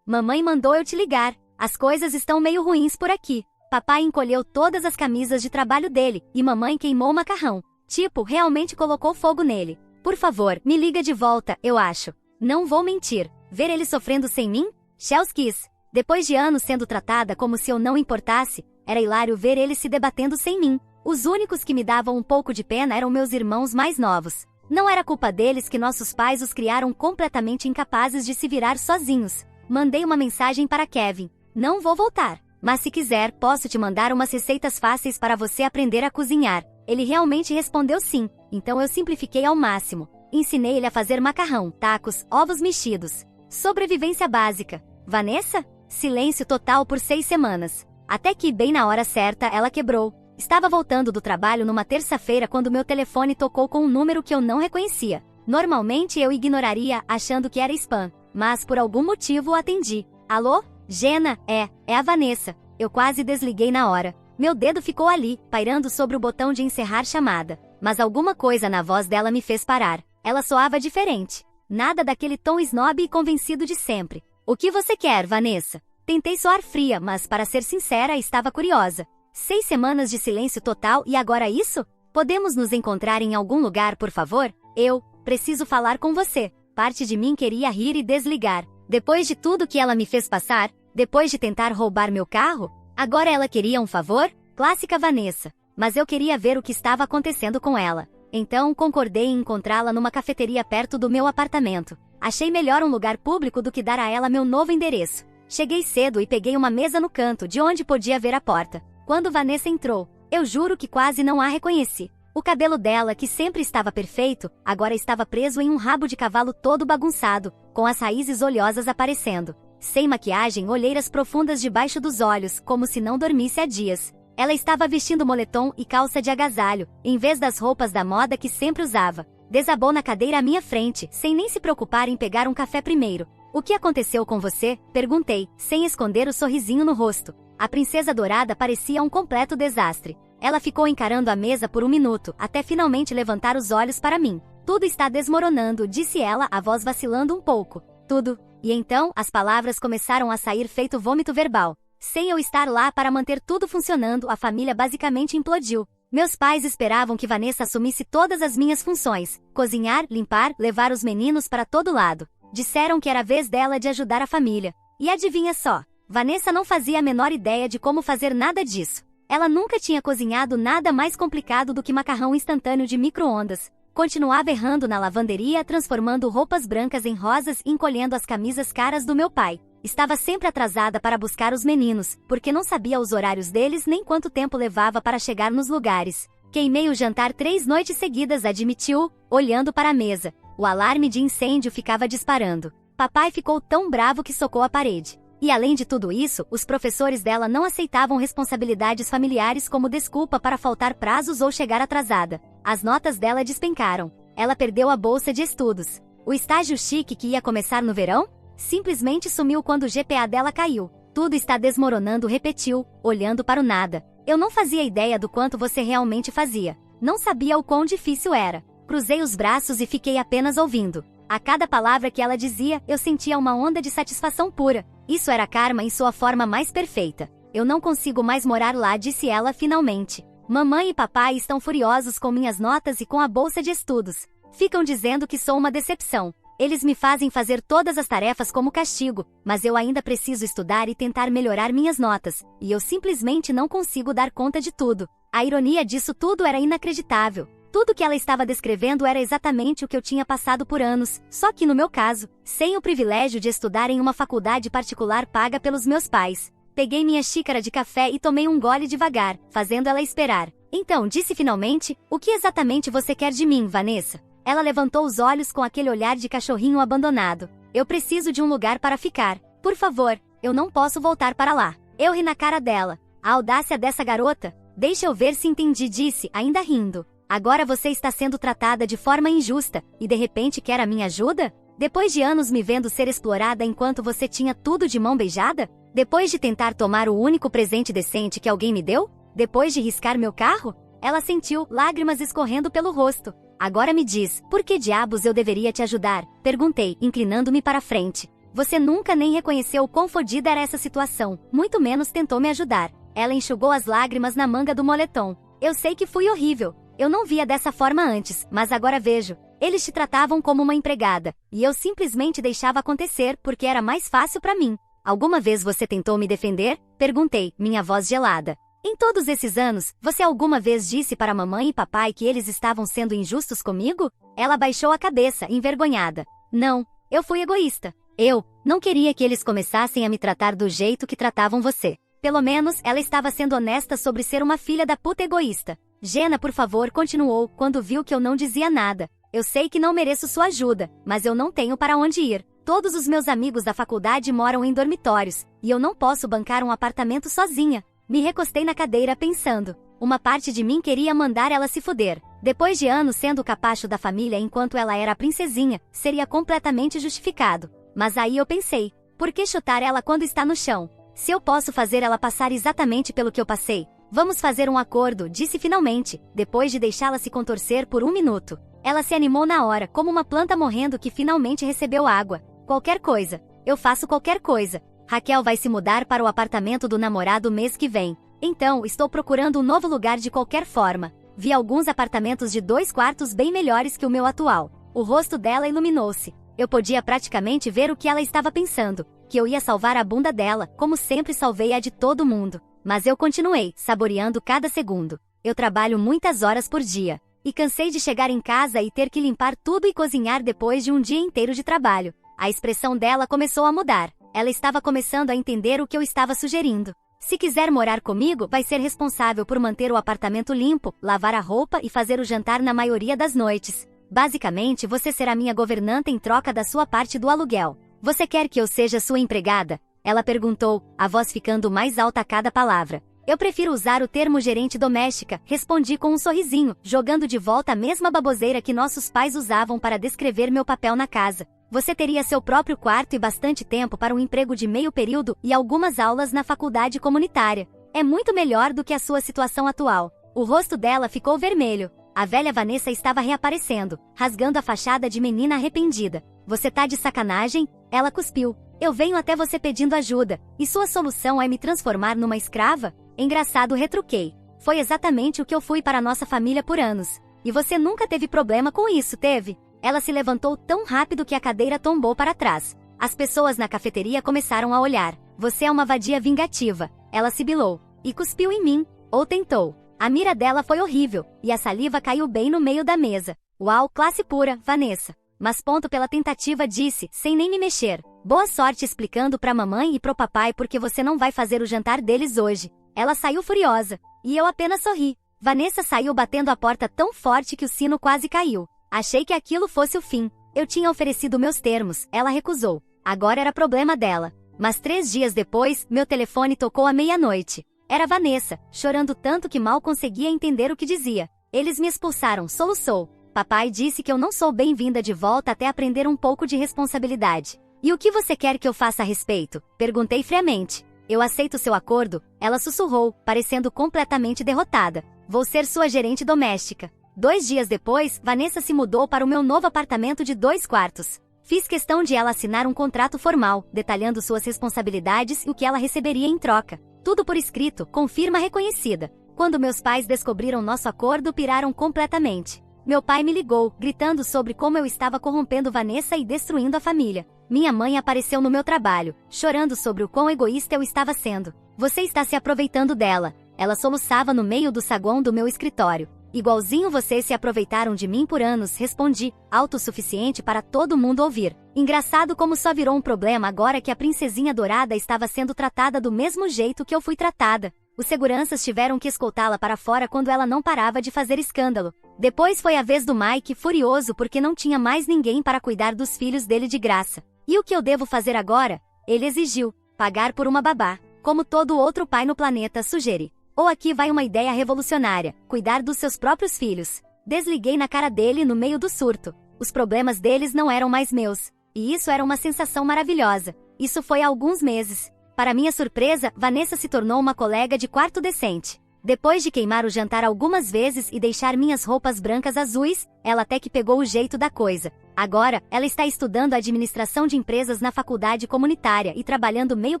Mamãe mandou eu te ligar. As coisas estão meio ruins por aqui. Papai encolheu todas as camisas de trabalho dele, e mamãe queimou o macarrão. Tipo, realmente colocou fogo nele. Por favor, me liga de volta, eu acho. Não vou mentir. Ver ele sofrendo sem mim? Chelsea Kiss. Depois de anos sendo tratada como se eu não importasse, era hilário ver ele se debatendo sem mim. Os únicos que me davam um pouco de pena eram meus irmãos mais novos. Não era culpa deles que nossos pais os criaram completamente incapazes de se virar sozinhos. Mandei uma mensagem para Kevin: não vou voltar, mas se quiser, posso te mandar umas receitas fáceis para você aprender a cozinhar. Ele realmente respondeu sim, então eu simplifiquei ao máximo. Ensinei ele a fazer macarrão, tacos, ovos mexidos. Sobrevivência básica. Vanessa? Silêncio total por 6 semanas. Até que, bem na hora certa, ela quebrou. Estava voltando do trabalho numa terça-feira quando meu telefone tocou com um número que eu não reconhecia. Normalmente eu ignoraria, achando que era spam, mas por algum motivo atendi. Alô? Jenna, é a Vanessa. Eu quase desliguei na hora. Meu dedo ficou ali, pairando sobre o botão de encerrar chamada. Mas alguma coisa na voz dela me fez parar. Ela soava diferente. Nada daquele tom snob e convencido de sempre. O que você quer, Vanessa? Tentei soar fria, mas para ser sincera, estava curiosa. 6 semanas de silêncio total e agora isso? Podemos nos encontrar em algum lugar, por favor? Eu preciso falar com você. Parte de mim queria rir e desligar. Depois de tudo que ela me fez passar, depois de tentar roubar meu carro, agora ela queria um favor? Clássica Vanessa. Mas eu queria ver o que estava acontecendo com ela. Então concordei em encontrá-la numa cafeteria perto do meu apartamento. Achei melhor um lugar público do que dar a ela meu novo endereço. Cheguei cedo e peguei uma mesa no canto, de onde podia ver a porta. Quando Vanessa entrou, eu juro que quase não a reconheci. O cabelo dela, que sempre estava perfeito, agora estava preso em um rabo de cavalo todo bagunçado, com as raízes oleosas aparecendo. Sem maquiagem, olheiras profundas debaixo dos olhos, como se não dormisse há dias. Ela estava vestindo moletom e calça de agasalho, em vez das roupas da moda que sempre usava. Desabou na cadeira à minha frente, sem nem se preocupar em pegar um café primeiro. O que aconteceu com você? Perguntei, sem esconder o sorrisinho no rosto. A princesa dourada parecia um completo desastre. Ela ficou encarando a mesa por 1 minuto, até finalmente levantar os olhos para mim. Tudo está desmoronando, disse ela, a voz vacilando um pouco. Tudo. E então, as palavras começaram a sair feito vômito verbal. Sem eu estar lá para manter tudo funcionando, a família basicamente implodiu. Meus pais esperavam que Vanessa assumisse todas as minhas funções: cozinhar, limpar, levar os meninos para todo lado. Disseram que era a vez dela de ajudar a família. E adivinha só? Vanessa não fazia a menor ideia de como fazer nada disso. Ela nunca tinha cozinhado nada mais complicado do que macarrão instantâneo de micro-ondas. Continuava errando na lavanderia, transformando roupas brancas em rosas e encolhendo as camisas caras do meu pai. Estava sempre atrasada para buscar os meninos, porque não sabia os horários deles nem quanto tempo levava para chegar nos lugares. Queimei o jantar 3 noites seguidas, admitiu, olhando para a mesa. O alarme de incêndio ficava disparando. Papai ficou tão bravo que socou a parede. E além de tudo isso, os professores dela não aceitavam responsabilidades familiares como desculpa para faltar prazos ou chegar atrasada. As notas dela despencaram. Ela perdeu a bolsa de estudos. O estágio chique que ia começar no verão? Simplesmente sumiu quando o GPA dela caiu. Tudo está desmoronando, repetiu, olhando para o nada. Eu não fazia ideia do quanto você realmente fazia. Não sabia o quão difícil era. Cruzei os braços e fiquei apenas ouvindo. A cada palavra que ela dizia, eu sentia uma onda de satisfação pura. Isso era karma em sua forma mais perfeita. Eu não consigo mais morar lá, disse ela finalmente. Mamãe e papai estão furiosos com minhas notas e com a bolsa de estudos. Ficam dizendo que sou uma decepção. Eles me fazem fazer todas as tarefas como castigo, mas eu ainda preciso estudar e tentar melhorar minhas notas, e eu simplesmente não consigo dar conta de tudo. A ironia disso tudo era inacreditável. Tudo que ela estava descrevendo era exatamente o que eu tinha passado por anos, só que no meu caso, sem o privilégio de estudar em uma faculdade particular paga pelos meus pais. Peguei minha xícara de café e tomei um gole devagar, fazendo ela esperar. Então, disse finalmente, o que exatamente você quer de mim, Vanessa? Ela levantou os olhos com aquele olhar de cachorrinho abandonado. Eu preciso de um lugar para ficar. Por favor, eu não posso voltar para lá. Eu ri na cara dela. A audácia dessa garota? Deixa eu ver se entendi, disse, ainda rindo. Agora você está sendo tratada de forma injusta, e de repente quer a minha ajuda? Depois de anos me vendo ser explorada enquanto você tinha tudo de mão beijada? Depois de tentar tomar o único presente decente que alguém me deu? Depois de riscar meu carro? Ela sentiu lágrimas escorrendo pelo rosto. Agora me diz, por que diabos eu deveria te ajudar? Perguntei, inclinando-me para a frente. Você nunca nem reconheceu o quão fodida era essa situação, muito menos tentou me ajudar. Ela enxugou as lágrimas na manga do moletom. Eu sei que fui horrível. Eu não via dessa forma antes, mas agora vejo. Eles te tratavam como uma empregada, e eu simplesmente deixava acontecer porque era mais fácil para mim. Alguma vez você tentou me defender? Perguntei, minha voz gelada. Em todos esses anos, você alguma vez disse para mamãe e papai que eles estavam sendo injustos comigo? Ela baixou a cabeça, envergonhada. Não, eu fui egoísta. Eu não queria que eles começassem a me tratar do jeito que tratavam você. Pelo menos, ela estava sendo honesta sobre ser uma filha da puta egoísta. Jenna, por favor, continuou, quando viu que eu não dizia nada. Eu sei que não mereço sua ajuda, mas eu não tenho para onde ir. Todos os meus amigos da faculdade moram em dormitórios, e eu não posso bancar um apartamento sozinha. Me recostei na cadeira pensando. Uma parte de mim queria mandar ela se fuder. Depois de anos sendo o capacho da família enquanto ela era a princesinha, seria completamente justificado. Mas aí eu pensei, por que chutar ela quando está no chão? Se eu posso fazer ela passar exatamente pelo que eu passei. Vamos fazer um acordo, disse finalmente, depois de deixá-la se contorcer por 1 minuto. Ela se animou na hora, como uma planta morrendo que finalmente recebeu água. Qualquer coisa. Eu faço qualquer coisa. Raquel vai se mudar para o apartamento do namorado mês que vem. Então, estou procurando um novo lugar de qualquer forma. Vi alguns apartamentos de 2 quartos bem melhores que o meu atual. O rosto dela iluminou-se. Eu podia praticamente ver o que ela estava pensando. Que eu ia salvar a bunda dela, como sempre salvei a de todo mundo. Mas eu continuei, saboreando cada segundo. Eu trabalho muitas horas por dia. E cansei de chegar em casa e ter que limpar tudo e cozinhar depois de um dia inteiro de trabalho. A expressão dela começou a mudar. Ela estava começando a entender o que eu estava sugerindo. Se quiser morar comigo, vai ser responsável por manter o apartamento limpo, lavar a roupa e fazer o jantar na maioria das noites. Basicamente, você será minha governanta em troca da sua parte do aluguel. Você quer que eu seja sua empregada? Ela perguntou, a voz ficando mais alta a cada palavra. Eu prefiro usar o termo gerente doméstica, respondi com um sorrisinho, jogando de volta a mesma baboseira que nossos pais usavam para descrever meu papel na casa. Você teria seu próprio quarto e bastante tempo para um emprego de meio período e algumas aulas na faculdade comunitária. É muito melhor do que a sua situação atual. O rosto dela ficou vermelho. A velha Vanessa estava reaparecendo, rasgando a fachada de menina arrependida. Você tá de sacanagem? Ela cuspiu. Eu venho até você pedindo ajuda, e sua solução é me transformar numa escrava? Engraçado, retruquei. Foi exatamente o que eu fui para nossa família por anos. E você nunca teve problema com isso, teve? Ela se levantou tão rápido que a cadeira tombou para trás. As pessoas na cafeteria começaram a olhar. Você é uma vadia vingativa. Ela sibilou. E cuspiu em mim. Ou tentou. A mira dela foi horrível, e a saliva caiu bem no meio da mesa. Uau, classe pura, Vanessa. Mas ponto pela tentativa, disse, sem nem me mexer. Boa sorte explicando pra mamãe e pro papai porque você não vai fazer o jantar deles hoje. Ela saiu furiosa. E eu apenas sorri. Vanessa saiu batendo a porta tão forte que o sino quase caiu. Achei que aquilo fosse o fim. Eu tinha oferecido meus termos, ela recusou. Agora era problema dela. Mas 3 dias depois, meu telefone tocou à meia-noite. Era Vanessa, chorando tanto que mal conseguia entender o que dizia. Eles me expulsaram, soluçou. Papai disse que eu não sou bem-vinda de volta até aprender um pouco de responsabilidade. E o que você quer que eu faça a respeito? Perguntei friamente. Eu aceito seu acordo, ela sussurrou, parecendo completamente derrotada. Vou ser sua gerente doméstica. 2 dias depois, Vanessa se mudou para o meu novo apartamento de 2 quartos. Fiz questão de ela assinar um contrato formal, detalhando suas responsabilidades e o que ela receberia em troca. Tudo por escrito, com firma reconhecida. Quando meus pais descobriram nosso acordo, piraram completamente. Meu pai me ligou, gritando sobre como eu estava corrompendo Vanessa e destruindo a família. Minha mãe apareceu no meu trabalho, chorando sobre o quão egoísta eu estava sendo. Você está se aproveitando dela. Ela soluçava no meio do saguão do meu escritório. Igualzinho vocês se aproveitaram de mim por anos, respondi, autossuficiente para todo mundo ouvir. Engraçado como só virou um problema agora que a princesinha dourada estava sendo tratada do mesmo jeito que eu fui tratada. Os seguranças tiveram que escoltá-la para fora quando ela não parava de fazer escândalo. Depois foi a vez do Mike, furioso porque não tinha mais ninguém para cuidar dos filhos dele de graça. E o que eu devo fazer agora? Ele exigiu, pagar por uma babá, como todo outro pai no planeta sugere. Ou aqui vai uma ideia revolucionária, cuidar dos seus próprios filhos. Desliguei na cara dele no meio do surto. Os problemas deles não eram mais meus. E isso era uma sensação maravilhosa. Isso foi há alguns meses. Para minha surpresa, Vanessa se tornou uma colega de quarto decente. Depois de queimar o jantar algumas vezes e deixar minhas roupas brancas azuis, ela até que pegou o jeito da coisa. Agora, ela está estudando administração de empresas na faculdade comunitária e trabalhando meio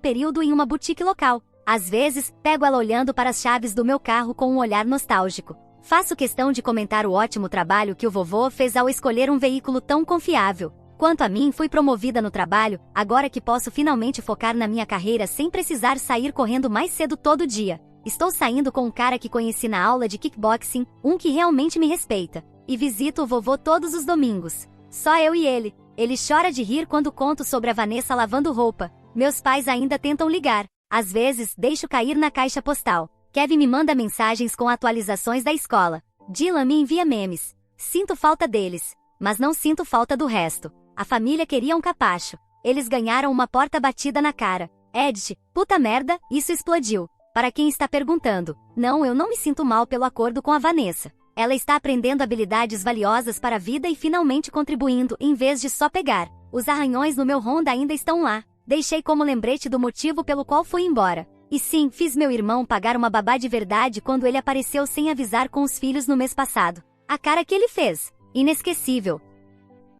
período em uma boutique local. Às vezes, pego ela olhando para as chaves do meu carro com um olhar nostálgico. Faço questão de comentar o ótimo trabalho que o vovô fez ao escolher um veículo tão confiável. Quanto a mim, fui promovida no trabalho, agora que posso finalmente focar na minha carreira sem precisar sair correndo mais cedo todo dia. Estou saindo com um cara que conheci na aula de kickboxing, um que realmente me respeita. E visito o vovô todos os domingos. Só eu e ele. Ele chora de rir quando conto sobre a Vanessa lavando roupa. Meus pais ainda tentam ligar. Às vezes, deixo cair na caixa postal. Kevin me manda mensagens com atualizações da escola. Dylan me envia memes. Sinto falta deles. Mas não sinto falta do resto. A família queria um capacho. Eles ganharam uma porta batida na cara. Edith, puta merda, isso explodiu. Para quem está perguntando, não, eu não me sinto mal pelo acordo com a Vanessa. Ela está aprendendo habilidades valiosas para a vida e finalmente contribuindo, em vez de só pegar. Os arranhões no meu Honda ainda estão lá. Deixei como lembrete do motivo pelo qual fui embora. E sim, fiz meu irmão pagar uma babá de verdade quando ele apareceu sem avisar com os filhos no mês passado. A cara que ele fez. Inesquecível.